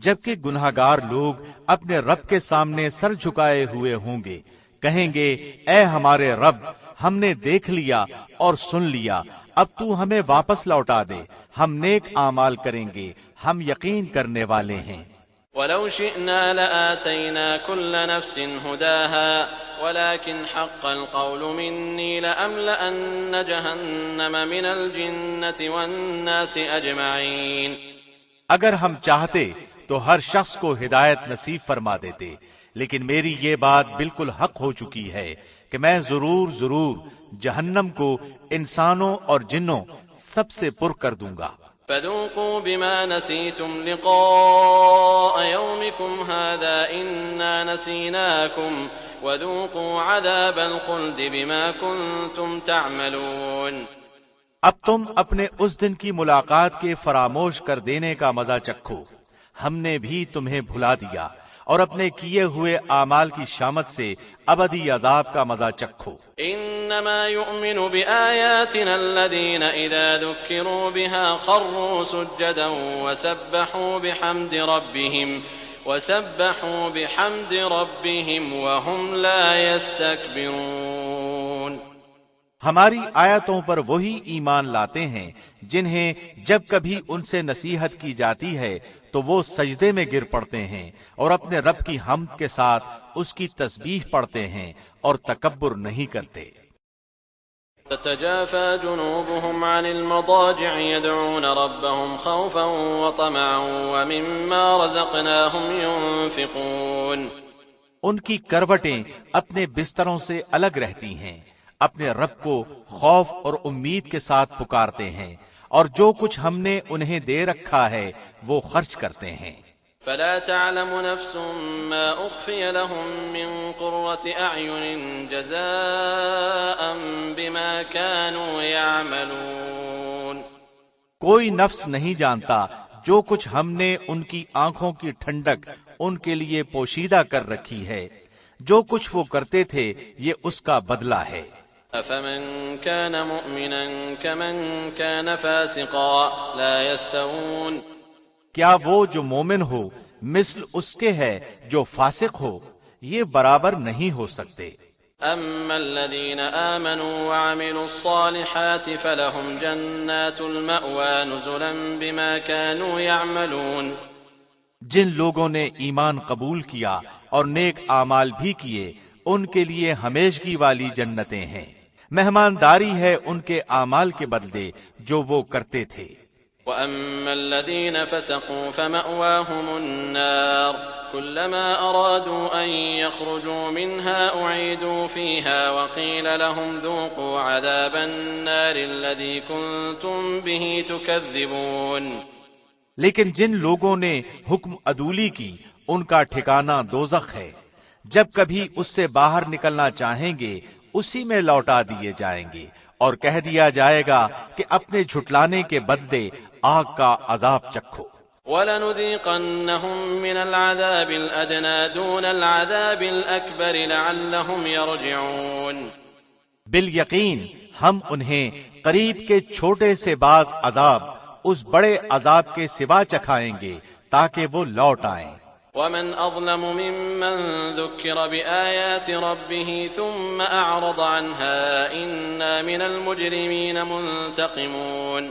جبکہ گناہگار لوگ اپنے رب کے سامنے سر جھکائے ہوئے ہوں گے، کہیں گے اے ہمارے رب، ہم نے دیکھ لیا اور سن لیا، اب تو ہمیں واپس لوٹا دے، ہم نیک اعمال کریں گے، ہم یقین کرنے والے ہیں۔ وَلَوْ شِئْنَا لَآتَيْنَا كُلَّ نَفْسٍ هُدَاهَا وَلَكِنْ حَقَّ الْقَوْلُ مِنِّي لَأَمْلَأَنَّ جَهَنَّمَ مِنَ الْجِنَّةِ وَالنَّاسِ أَجْمَعِينَ، اگر ہم چاہتے تو ہر شخص کو ہدایت نصیب فرما دیتے، لیکن میری یہ بات بالکل حق ہو چکی ہے کہ میں ضرور جہنم کو انسانوں اور جنوں سب سے پر کر دوں گا۔ فَذُوقُوا بِمَا نَسِيتُمْ لِقَاءَ يَوْمِكُمْ هَذَا إِنَّا نَسِينَاكُمْ وَذُوقُوا عَذَابَ الْخُلْدِ بِمَا كُنتُمْ تَعْمَلُونَ، اب تم اپنے اس دن کی ملاقات کے فراموش کر دینے کا مزہ چکھو، ہم نے بھی تمہیں بھلا دیا، اور اپنے کیے ہوئے اعمال کی شامت سے ابدی عذاب کا مزہ چکھو۔ انما يؤمن بآياتنا الذين اذا ذكروا بها خروا سجدا وسبحوا بحمد ربهم وهم لا يستكبرون، ہماری آیتوں پر وہی ایمان لاتے ہیں جنہیں جب کبھی ان سے نصیحت کی جاتی ہے تو وہ سجدے میں گر پڑتے ہیں اور اپنے رب کی حمد کے ساتھ اس کی تسبیح پڑھتے ہیں اور تکبر نہیں کرتے۔ تتجافى جنوبهم عن المضاجع يدعون ربهم خوفا وطمعا ومما رزقناهم ينفقون، ان کی کروٹیں اپنے بستروں سے الگ رہتی ہیں، اپنے رب کو خوف اور امید کے ساتھ پکارتے ہیں، اور جو کچھ ہم نے انہیں دے رکھا ہے وہ خرچ کرتے ہیں۔ فلا تعلم نفس ما اخفي لهم من قرة اعين جزاء بما كانوا يعملون، کوئی نفس نہیں جانتا جو کچھ ہم نے ان کی آنکھوں کی ٹھنڈک ان کے لیے پوشیدہ کر رکھی ہے، جو کچھ وہ کرتے تھے یہ اس کا بدلہ ہے۔ افمن كان مؤمنا كمن كان فاسقا لا يستوون، کیا وہ جو مومن ہو مثل اس کے ہے جو فاسق ہو، یہ برابر نہیں ہو سکتے۔ اما الذين آمنوا وعملوا الصالحات فلهم جنات المأوى نزلا بما كانوا يعملون، جن لوگوں نے ایمان قبول کیا اور نیک اعمال بھی کیے ان کے لیے ہمیشگی والی جنتیں ہیں، مہمانداری ہے ان کے اعمال کے بدلے جو وہ کرتے تھے۔ وأما الذين فسقوا فمأواهم النار كلما أرادوا أن يخرجوا منها أعيدوا فيها وقيل لهم ذوقوا عذاب النار الذي كنتم به تكذبون. لیکن جن لوگوں نے حکم عدولی کی ان کا ٹھکانہ دوزخ ہے. جب کبھی اس سے باہر نکلنا چاہیں گے اسی میں لوٹا دیے جائیں گے اور کہہ دیا جائے گا کہ اپنے جھٹلانے کے بدلے آگ کا عذاب چکھو. وَلَنُذِيقَنَّهُم مِّنَ الْعَذَابِ الْأَدْنَىٰ دُونَ الْعَذَابِ الْأَكْبَرِ لَعَلَّهُمْ يَرْجِعُونَ. بالیقین ہم انہیں قریب کے چھوٹے سے بعض عذاب اس بڑے عذاب کے سوا چکھائیں گے تاکہ وہ لوٹ آئیں. وَمَنْ أَظْلَمُ مِمَّنْ ذُكِّرَ بِآيَاتِ رَبِّهِ ثُمَّ أَعْرَضَ عَنْهَا إِنَّا مِنَ الْمُجْرِمِينَ مُنْتَقِمُونَ.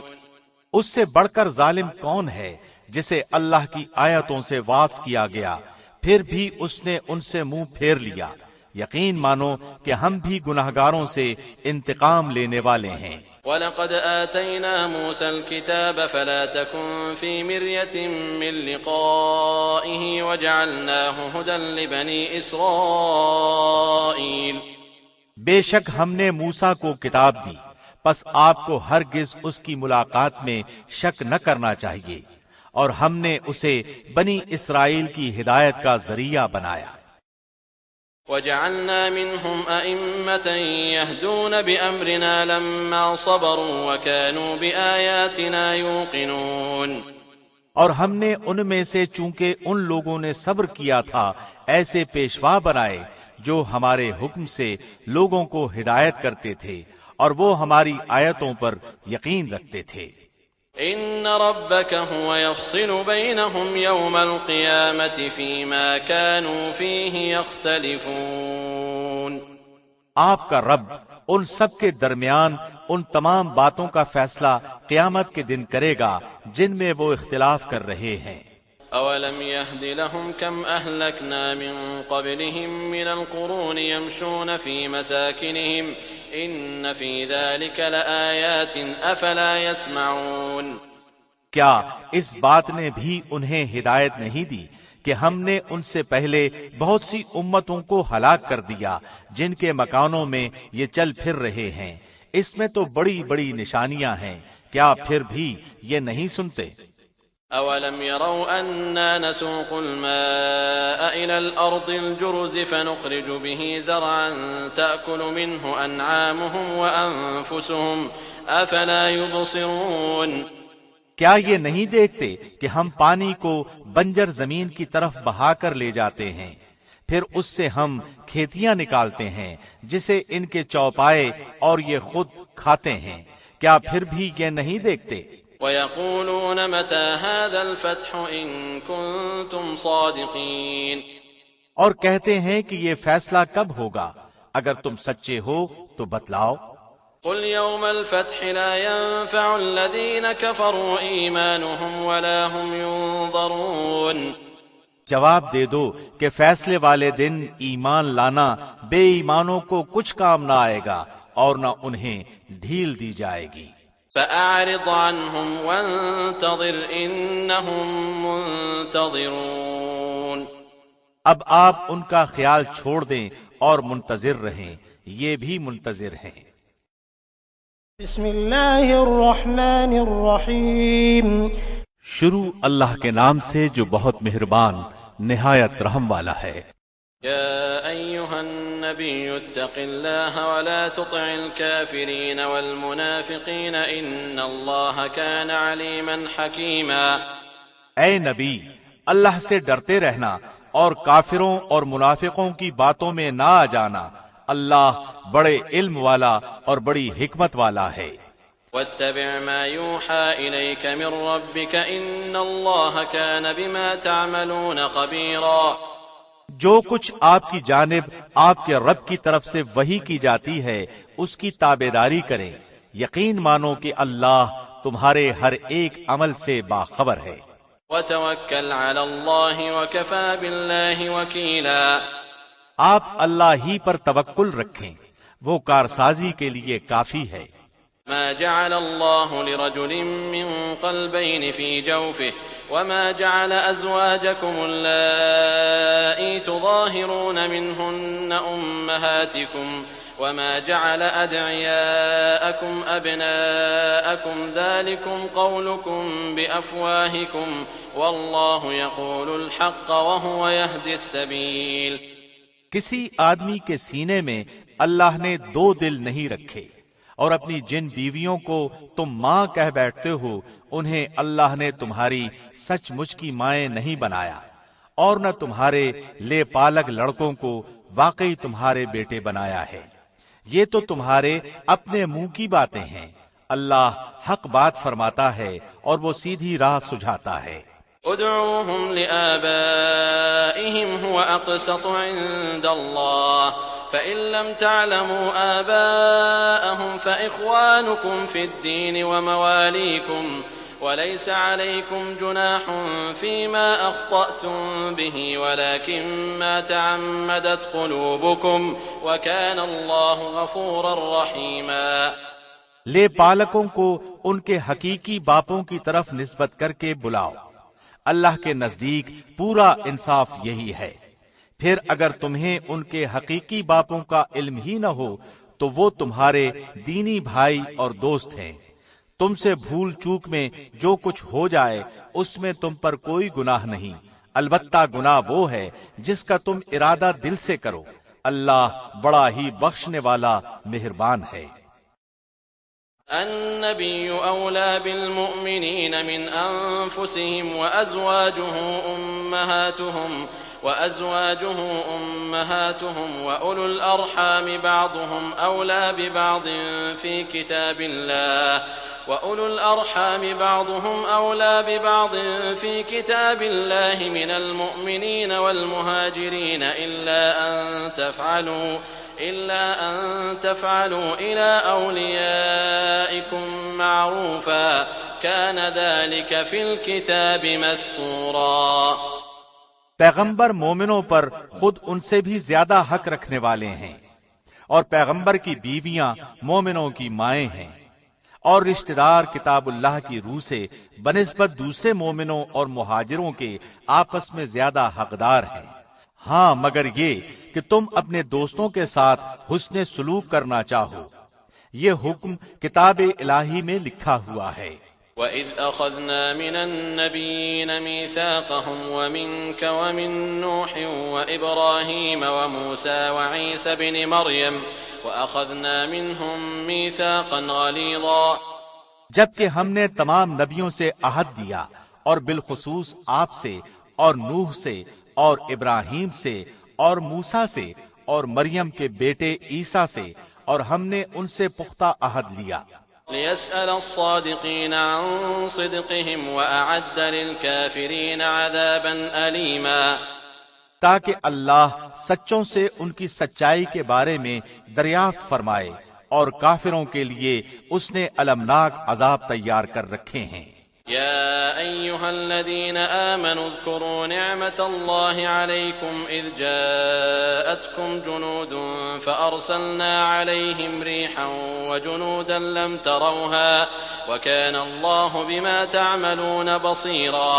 اس سے بڑھ کر ظالم کون ہے جسے اللہ کی آیتوں سے واعظ کیا گیا پھر بھی اس نے ان سے منہ پھیر لیا. یقین مانو کہ ہم بھی گناہگاروں سے انتقام لینے والے ہیں. وَلَقَدْ آتَيْنَا مُوسَى الْكِتَابَ فَلَا تَكُنْ فِي مِرْيَةٍ مِّن لِّقَائِهِ وَجَعَلْنَاهُ هُدًى لِّبَنِي إِسْرَائِيلَ. بے شک ہم نے موسیٰ کو کتاب دی پس آپ کو ہرگز اس کی ملاقات میں شک نہ کرنا چاہیے اور ہم نے اسے بنی اسرائیل کی ہدایت کا ذریعہ بنایا. وَجَعَلْنَا مِنْهُمْ أَئِمَّةً يَهْدُونَ بِأَمْرِنَا لَمَّا صَبَرُوا وَكَانُوا بِآيَاتِنَا يُوقِنُونَ. اور ہم نے ان میں سے چونکہ ان لوگوں نے صبر کیا تھا ایسے پیشوا بنائے جو ہمارے حکم سے لوگوں کو ہدایت کرتے تھے اور وہ ہماری آیتوں پر یقین رکھتے تھے. ان ربك هو يفصل بينهم يوم القيامة فيما كانوا فيه يختلفون. آپ کا رب ان سب کے درمیان ان تمام باتوں کا فیصلہ قیامت کے دن کرے گا جن میں وہ اختلاف کر رہے ہیں. اولم يهد لهم كم اهلكنا من قبلهم من القرون يمشون في مساكنهم ان في ذلك لآيات افلا يسمعون. کیا اس بات نے بھی انہیں ہدایت نہیں دی کہ ہم نے ان سے پہلے بہت سی امتوں کو ہلاک کر دیا جن کے مکانوں میں یہ چل پھر رہے ہیں. اس میں تو بڑی بڑی نشانیاں ہیں. کیا پھر بھی یہ نہیں سنتے؟ اولم يروا اننا نسوق الماء الى الارض الجرز فنخرج به زرعا تاكل منه انعامهم وانفسهم افلا يبصرون. کیا یہ نہیں دیکھتے کہ ہم پانی کو بنجر زمین کی طرف بہا کر لے جاتے ہیں پھر اس سے ہم کھیتیاں نکالتے ہیں جسے ان کے چوپائے اور یہ خود کھاتے ہیں. کیا پھر بھی یہ نہیں دیکھتے؟ وَيَقُولُونَ مَتَى هَذَا الْفَتْحُ إِن كُنتُمْ صَادِقِينَ. اور کہتے ہیں کہ یہ فیصلہ کب ہوگا اگر تم سچے ہو تو بتلاؤ. قُلْ يَوْمَ الْفَتْحِ لَا يَنفَعُ الَّذِينَ كَفَرُوا إِيمَانُهُمْ وَلَا هُمْ يُنظَرُونَ. جواب دے دو کہ فیصلے والے دن ایمان لانا بے ایمانوں کو کچھ کام نہ آئے گا اور نہ انہیں ڈھیل دی جائے گی. فَأَعْرِضْ عَنْهُمْ وَانتَظِرْ إِنَّهُمْ مُنتَظِرُونَ. اب آپ ان کا خیال چھوڑ دیں اور منتظر رہیں، یہ بھی منتظر ہیں. بسم اللہ الرحمن الرحیم. شروع اللہ کے نام سے جو بہت مہربان نہایت رحم والا ہے. يا أيها النبي اتق الله ولا تطع الكافرين والمنافقين إن الله كان عليما حكيما. اے نبی، اللہ سے ڈرتے رہنا اور کافروں اور منافقوں کی باتوں میں نہ آ جانا. اللہ بڑے علم والا اور بڑی حکمت والا ہے. واتبع ما يوحى إليك من ربك إن الله كان بما تعملون خبيرا. جو کچھ آپ کی جانب آپ کے رب کی طرف سے وحی کی جاتی ہے اس کی تابعداری کریں. یقین مانو کہ اللہ تمہارے ہر ایک عمل سے باخبر ہے. وتوکل علی اللہ وکفی باللہ وکیلا. آپ اللہ ہی پر توکل رکھیں، وہ کارسازی کے لیے کافی ہے. ما جعل الله لرجل من قلبين في جوفه وما جعل أزواجكم اللائي تظاهرون منهن أمهاتكم وما جعل أدعياءكم أبناءكم ذلكم قولكم بأفواهكم والله يقول الحق وهو يهدي السبيل۔ کسی آدمی کے سینے میں اللہ نے دو دل نہیں رکھے، اور اپنی جن بیویوں کو تم ماں کہہ بیٹھتے ہو انہیں اللہ نے تمہاری سچ مچ کی مائیں نہیں بنایا، اور نہ تمہارے لے پالک لڑکوں کو واقعی تمہارے بیٹے بنایا ہے۔ یہ تو تمہارے اپنے منہ کی باتیں ہیں، اللہ حق بات فرماتا ہے اور وہ سیدھی راہ سجھاتا ہے۔ ادعوهم لآبائهم هو أقسط عند الله فإن لم تعلموا آباءهم فإخوانكم في الدين ومواليكم وليس عليكم جناح فيما أخطأتم به ولكن ما تعمدت قلوبكم وكان الله غفورا رحيما۔ لے پالکوں کو ان کے حقیقی باپوں کی طرف نسبت کر کے بلاؤ، اللہ کے نزدیک پورا انصاف یہی ہے۔ پھر اگر تمہیں ان کے حقیقی باپوں کا علم ہی نہ ہو تو وہ تمہارے دینی بھائی اور دوست ہیں۔ تم سے بھول چوک میں جو کچھ ہو جائے اس میں تم پر کوئی گناہ نہیں، البتہ گناہ وہ ہے جس کا تم ارادہ دل سے کرو، اللہ بڑا ہی بخشنے والا مہربان ہے۔ النبي أولى بالمؤمنين من أنفسهم وأزواجه أمهاتهم وأولو الأرحام بعضهم أولى ببعض في كتاب الله من المؤمنين والمهاجرين إلا أن تفعلوا إلى أوليائكم معروفا كان ذلك في الكتاب مسطورا۔ پیغمبر مومنوں پر خود ان سے بھی زیادہ حق رکھنے والے ہیں، اور پیغمبر کی بیویاں مومنوں کی مائیں ہیں، اور رشتہ دار کتاب اللہ کی روح سے بنسبت دوسرے مومنوں اور مہاجروں کے آپس میں زیادہ حقدار ہیں، ہاں مگر یہ کہ تم اپنے دوستوں کے ساتھ حسن سلوک کرنا چاہو، یہ حکم کتاب الہی میں لکھا ہوا ہے۔ وَإِذْ أَخَذْنَا مِنَ النَّبِيِّينَ مِيثَاقَهُمْ وَمِنْكَ وَمِن نُّوحٍ وَإِبْرَاهِيمَ وَمُوسَىٰ وَعِيسَى ابْنِ مَرْيَمَ وَأَخَذْنَا مِنْهُم مِّيثَاقًا غَلِيظًا۔ جبکہ ہم نے تمام نبیوں سے عہد دیا، اور بالخصوص آپ سے اور نوح سے اور ابراہیم سے اور موسیٰ سے اور مریم کے بیٹے عیسیٰ سے، اور ہم نے ان سے پختہ عہد لیا۔ لِيَسْأَلَ الصَّادِقِينَ عَن صِدْقِهِمْ وَأَعَدَّ لِلْكَافِرِينَ عَذَابًا أَلِيمًا، تاکہ اللہ سچوں سے ان کی سچائی کے بارے میں دریافت فرمائے، اور کافروں کے لیے اس نے المناک عذاب تیار کر رکھے ہیں۔ يا أيها الذين آمنوا اذكروا نعمة الله عليكم إذ جاءتكم جنود فأرسلنا عليهم ريحا وجنودا لم تروها وكان الله بما تعملون بصيرا۔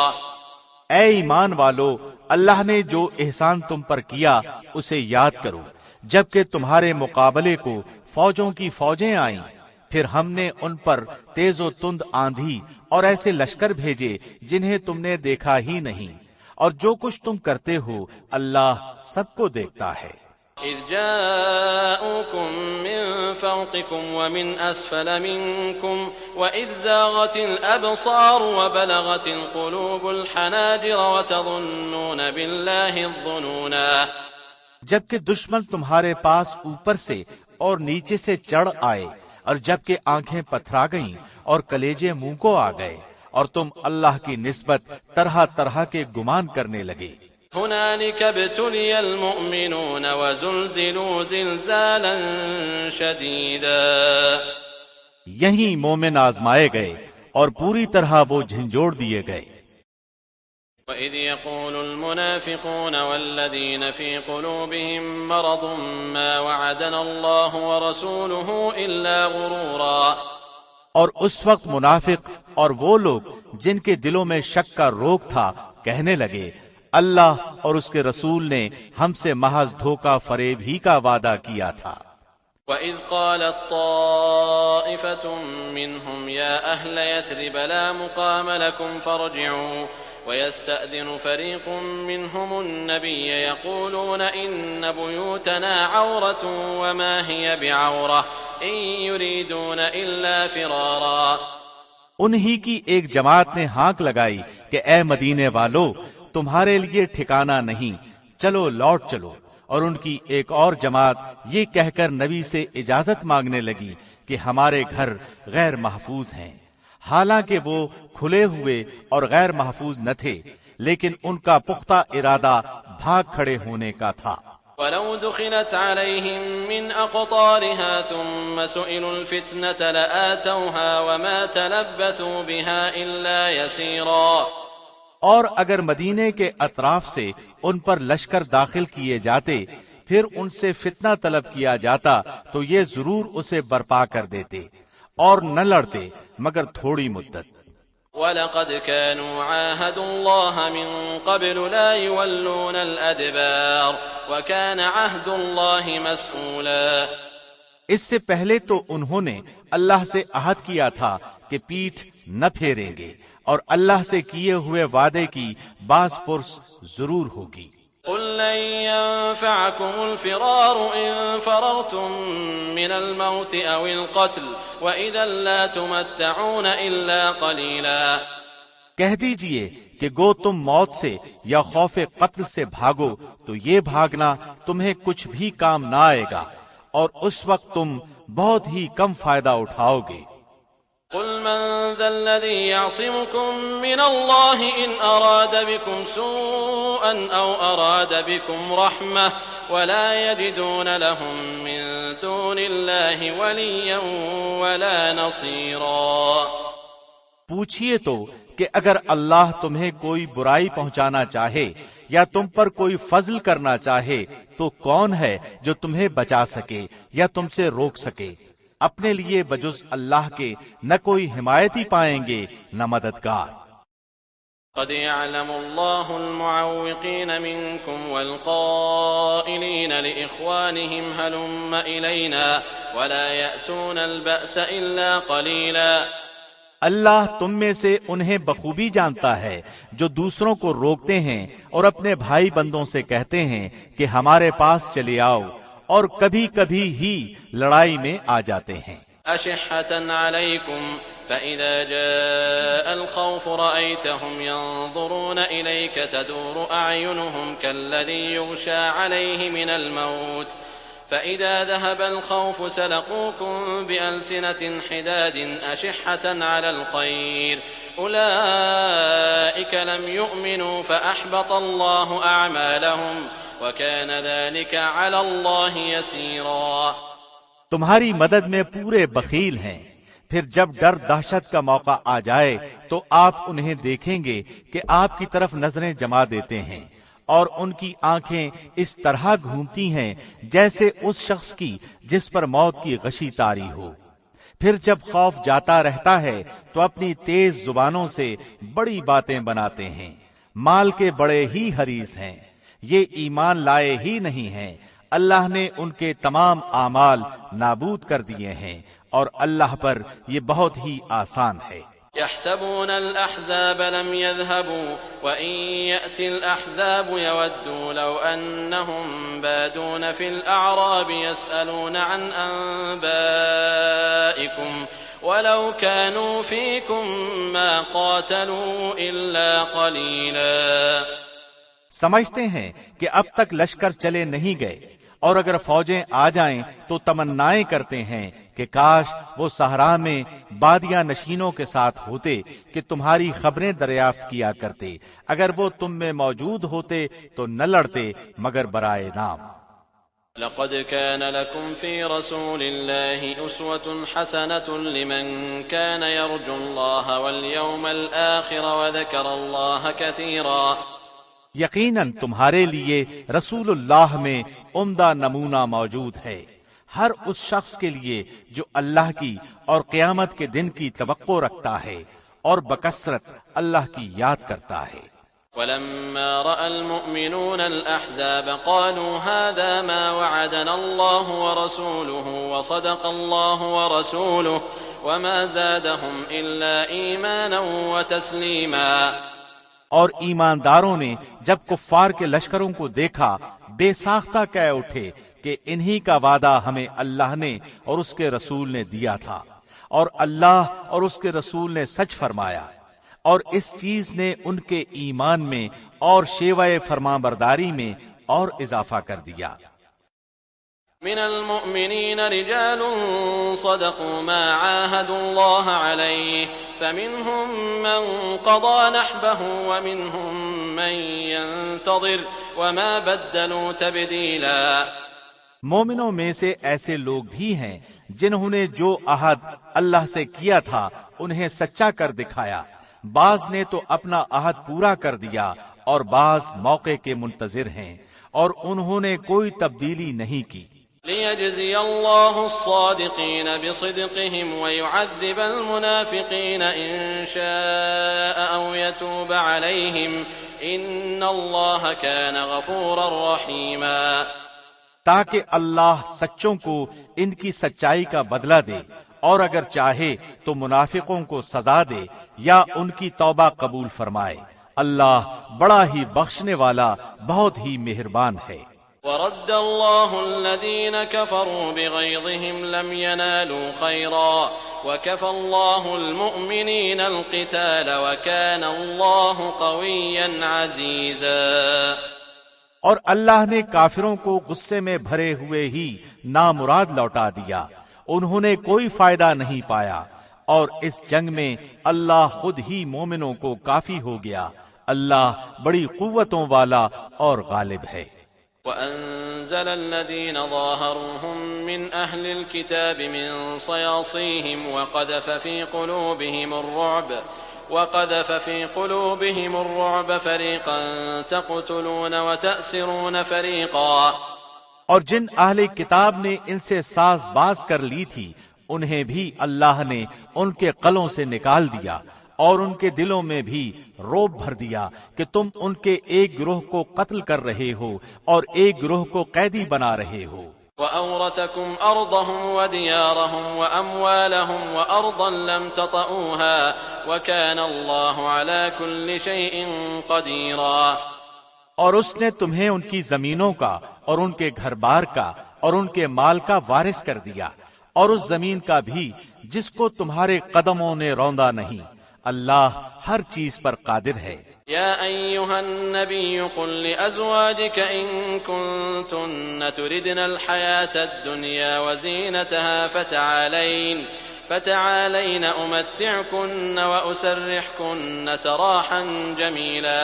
اے ایمان والو، اللہ نے جو احسان تم پر کیا اسے یاد کرو، جبکہ تمہارے مقابلے کو فوجوں کی فوجیں آئیں، پھر ہم نے ان پر تیز و تند آندھی اور ایسے لشکر بھیجے جنہیں تم نے دیکھا ہی نہیں، اور جو کچھ تم کرتے ہو اللہ سب کو دیکھتا ہے۔ إذ جاءوكم من فوقكم ومن أسفل منكم وإذ زاغت الأبصار وبلغت القلوب الحناجر وتظنون بالله الظنونا۔ جبکہ دشمن تمہارے پاس اوپر سے اور نیچے سے چڑھ آئے، اور جبکہ آنکھیں پتھرا گئیں اور کلیجے منہ کو آ گئے، اور تم اللہ کی نسبت طرح طرح کے گمان کرنے لگے۔ هنالك ابتلي المؤمنون وزلزلوا زلزالا شديدا، یہیں مومن آزمائے گئے اور پوری طرح وہ جھنجھوڑ دیے گئے۔ وَإِذْ يَقُولُ الْمُنَافِقُونَ وَالَّذِينَ فِي قُلُوبِهِم مَّرَضٌ مَّا وَعَدَنَا اللَّهُ وَرَسُولُهُ إِلَّا غُرُورًا۔ اور اس وقت منافق اور وہ لوگ جن کے دلوں میں شک کا روگ تھا کہنے لگے اللہ اور اس کے رسول نے ہم سے محض دھوکہ فریب ہی کا وعدہ کیا تھا۔ وَإِذْ قَالَتْ طَائِفَةٌ مِّنْهُمْ يَا أَهْلَ يَثْرِبَ لَا مُقَامَ لَكُمْ فَارْجِعُوا وَيَسْتَأْذِنُ فَرِيقٌ مِّنْهُمُ النَّبِيَّ يَقُولُونَ إِنَّ بُيُوتَنَا عَوْرَةٌ وَمَا هِيَ بِعَوْرَةٍ إِن يُرِيدُونَ إِلَّا فِرَارًا۔ انہی کی ایک جماعت نے ہانک لگائی کہ اے مدینے والو، تمہارے لیے ٹھکانہ نہیں، چلو لوٹ چلو۔ اور ان کی ایک اور جماعت یہ کہہ کر نبی سے اجازت مانگنے لگی کہ ہمارے گھر غیر محفوظ ہیں، حالانکہ وہ کھلے ہوئے اور غیر محفوظ نہ تھے، لیکن ان کا پختہ ارادہ بھاگ کھڑے ہونے کا تھا۔ وَلَوْ دُخِلَتْ عَلَيْهِمْ مِنْ أَقْطَارِهَا ثُمَّ سُئِلُوا الْفِتْنَةَ لَآتَوْهَا وَمَا تَلَبَّثُوا بِهَا إِلَّا يَسِيرًا۔ اور اگر مدینے کے اطراف سے ان پر لشکر داخل کیے جاتے، پھر ان سے فتنہ طلب کیا جاتا تو یہ ضرور اسے برپا کر دیتے اور نہ لڑتے مگر تھوڑی مدت۔ وَلَقَدْ كَانُوا عَاهَدُوا اللَّهَ مِن قَبْلُ لَا يُوَلُّونَ الْأَدْبَارَ وَكَانَ عَهْدُ اللَّهِ مَسْئُولًا۔ اس سے پہلے تو انہوں نے اللہ سے عہد کیا تھا کہ پیٹھ نہ پھیریں گے، اور اللہ سے کیے ہوئے وعدے کی باز پرس ضرور ہوگی۔ قُل لَّن يَنفَعَكُمُ الْفِرَارُ إِن فَرَرْتُم مِّنَ الْمَوْتِ أَوِ الْقَتْلِ وَإِذًا لَّا تُمَتَّعُونَ إِلَّا قَلِيلًا۔ کہہ دیجئے کہ گو تم موت سے یا خوف قتل سے بھاگو تو یہ بھاگنا تمہیں کچھ بھی کام نہ آئے گا، اور اس وقت تم بہت ہی کم فائدہ اٹھاؤ گے۔ قُلْ مَنْ ذَا الَّذِي يَعْصِمُكُم مِّنَ اللَّهِ إِنْ أَرَادَ بِكُمْ سُوءًا أَوْ أَرَادَ بِكُمْ رَحْمَةً وَلَا يَجِدُونَ لَهُم مِّن دُونِ اللَّهِ وَلِيًّا وَلَا نَصِيرًا۔ پوچھئے تو کہ اگر اللہ تمہیں کوئی برائی پہنچانا چاہے یا تم پر کوئی فضل کرنا چاہے تو کون ہے جو تمہیں بچا سکے یا تم سے روک سکے؟ اپنے لیے بجز اللہ کے نہ کوئی حمایتی پائیں گے نہ مددگار۔ قد يعلم الله المعوقين منكم والقائلين لإخوانهم هلم إلينا ولا يأتون البأس إلا قليلا۔ اللہ تم میں سے انہیں بخوبی جانتا ہے جو دوسروں کو روکتے ہیں اور اپنے بھائی بندوں سے کہتے ہیں کہ ہمارے پاس چلے آؤ، اور کبھی کبھی ہی لڑائی میں آ جاتے ہیں۔ أشحة عليكم فإذا جاء الخوف رأيتهم ينظرون إليك تدور أعينهم كالذي يغشى عليه من الموت فإذا ذهب الخوف سلقوكم بألسنة حداد أشحة على الخير أولئك لم يؤمنوا فأحبط الله أعمالهم وَكَانَ ذَلِكَ عَلَى اللَّهِ يَسِيرًا۔ تمہاری مدد میں پورے بخیل ہیں، پھر جب ڈر دہشت کا موقع آ جائے تو آپ انہیں دیکھیں گے کہ آپ کی طرف نظریں جما دیتے ہیں، اور ان کی آنکھیں اس طرح گھومتی ہیں جیسے اس شخص کی جس پر موت کی غشی طاری ہو۔ پھر جب خوف جاتا رہتا ہے تو اپنی تیز زبانوں سے بڑی باتیں بناتے ہیں، مال کے بڑے ہی حریص ہیں، یہ ایمان لائے ہی نہیں ہیں، اللہ نے ان کے تمام اعمال نابود کر دیے ہیں، اور اللہ پر یہ بہت ہی آسان ہے۔ يحسبون الأحزاب لم يذهبوا وإن يأتي الأحزاب يودوا لو أنهم بادون في الأعراب يسألون عن أنبائكم ولو كانوا فيكم ما قاتلوا إلا قليلا۔ سمجھتے ہیں کہ اب تک لشکر چلے نہیں گئے، اور اگر فوجیں آ جائیں تو تمنائیں کرتے ہیں کہ کاش وہ صحرا میں بادیاں نشینوں کے ساتھ ہوتے کہ تمہاری خبریں دریافت کیا کرتے، اگر وہ تم میں موجود ہوتے تو نہ لڑتے مگر برائے نام۔ لقد كان لكم في رسول الله أسوة حسنة لمن كان يرجو الله واليوم الآخر وذكر الله كثيرا۔ یقیناً تمہارے لیے رسول اللہ میں عمدہ نمونہ موجود ہے، ہر اس شخص کے لیے جو اللہ کی اور قیامت کے دن کی توقع رکھتا ہے اور بکثرت اللہ کی یاد کرتا ہے۔ وَلَمَّا رَأَى الْمُؤْمِنُونَ الْأَحْزَابَ قَالُوا هَذَا مَا وَعَدَنَا اللَّهُ وَرَسُولُهُ وَصَدَقَ اللَّهُ وَرَسُولُهُ وَمَا زَادَهُمْ إِلَّا إِيمَانًا وَتَسْلِيمًا۔ اور ایمانداروں نے جب کفار کے لشکروں کو دیکھا بے ساختہ کہہ اٹھے کہ انہی کا وعدہ ہمیں اللہ نے اور اس کے رسول نے دیا تھا، اور اللہ اور اس کے رسول نے سچ فرمایا، اور اس چیز نے ان کے ایمان میں اور شیوہ فرمانبرداری میں اور اضافہ کر دیا۔ من المؤمنين رجال صدقوا ما عاهدوا الله عليه فمنهم من قضى نحبه ومنهم من ينتظر وما بدلوا تبديلا۔ مومنوں میں سے ایسے لوگ بھی ہیں جنہوں نے جو عہد اللہ سے کیا تھا انہیں سچا کر دکھایا، بعض نے تو اپنا عہد پورا کر دیا اور بعض موقع کے منتظر ہیں، اور انہوں نے کوئی تبدیلی نہیں کی۔ لِيَجْزِيَ اللَّهُ الصَّادِقِينَ بِصِدْقِهِمْ وَيُعَذِّبَ الْمُنَافِقِينَ إِن شَاءَ أَوْ يَتُوبَ عَلَيْهِمْ إِنَّ اللَّهَ كَانَ غَفُورًا رَّحِيمًا۔ تاکہ اللہ سچوں کو ان کی سچائی کا بدلہ دے، اور اگر چاہے تو منافقوں کو سزا دے یا ان کی توبہ قبول فرمائے، اللہ بڑا ہی بخشنے والا بہت ہی مہربان ہے۔ وَرَدَّ اللَّهُ الَّذِينَ كَفَرُوا بِغَيْظِهِمْ لَمْ يَنَالُوا خَيْرًا وَكَفَى اللَّهُ الْمُؤْمِنِينَ الْقِتَالَ وَكَانَ اللَّهُ قَوِيًّا عَزِيزًا۔ اور اللہ نے کافروں کو غصے میں بھرے ہوئے ہی نامراد لوٹا دیا، انہوں نے کوئی فائدہ نہیں پایا، اور اس جنگ میں اللہ خود ہی مومنوں کو کافی ہو گیا، اللہ بڑی قوتوں والا اور غالب ہے۔ وَأَنزَلَ الَّذِينَ ظَاهَرُوهُم مِّنْ أَهْلِ الْكِتَابِ مِن صَيَاصِيهِمْ وَقَذَفَ فِي قُلُوبِهِمُ الرُّعْبَ فَرِيقًا تَقْتُلُونَ وَتَأْسِرُونَ فَرِيقًا۔ اور جن اہل کتاب نے ان سے ساز باز کر لی تھی انہیں بھی اللہ نے ان کے قلوں سے نکال دیا، اور ان کے دلوں میں بھی روب بھر دیا کہ تم ان کے ایک گروہ کو قتل کر رہے ہو اور ایک گروہ کو قیدی بنا رہے ہو۔ وَأَوْرَثَكُمْ أَرْضَهُمْ وَدِيَارَهُمْ وَأَمْوَالَهُمْ وَأَرْضًا لَّمْ تَطَئُوهَا وَكَانَ اللَّهُ عَلَى كُلِّ شَيْءٍ قَدِيرًا۔ اور اس نے تمہیں ان کی زمینوں کا اور ان کے گھر بار کا اور ان کے مال کا وارث کر دیا، اور اس زمین کا بھی جس کو تمہارے قدموں نے روندا نہیں، اللہ ہر چیز پر قادر ہے۔ يا أيها النبي قل لأزواجك إن كنتن تردن الحياة الدنيا وزينتها فتعالين أمتعكن وأسرحكن سراحا جميلا۔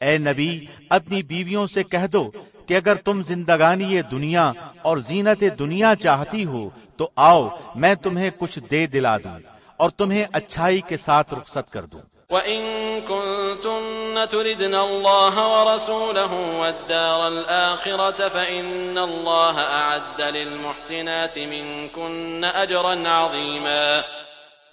اے نبی اپنی بیویوں سے کہہ دو کہ اگر تم زندگانی دنیا اور زینت دنیا چاہتی ہو تو آؤ میں تمہیں کچھ دے دلا دوں اور تمہیں اچھائی کے ساتھ رخصت کر دوں۔ وَإِن كُنتُنَّ تُرِدْنَ اللَّهَ وَرَسُولَهُ وَالدَّارَ الْآخِرَةَ فَإِنَّ اللَّهَ أَعَدَّ لِلْمُحْسِنَاتِ مِنكُنَّ أَجْرًا عَظِيمًا۔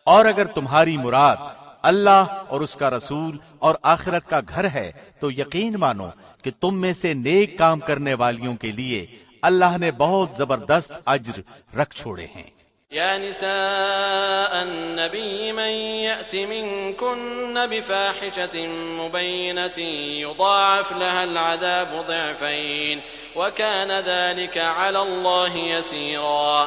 اور اگر تمہاری مراد اللہ اور اس کا رسول اور آخرت کا گھر ہے تو یقین مانو کہ تم میں سے نیک کام کرنے والیوں کے لیے اللہ نے بہت زبردست اجر رکھ چھوڑے ہیں۔ يا نساء النبي من يأت منكن بفاحشة مبينة يضاعف لها العذاب ضعفين وكان ذلك على الله يسيرا۔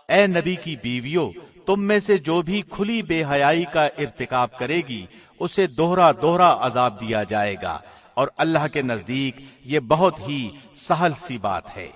اے نبی کی بیویوں، تم میں سے جو بھی کھلی بے حیائی کا ارتکاب کرے گی اسے دوہرا دوہرا عذاب دیا جائے گا، اور اللہ کے نزدیک یہ بہت ہی سہل سی بات ہے۔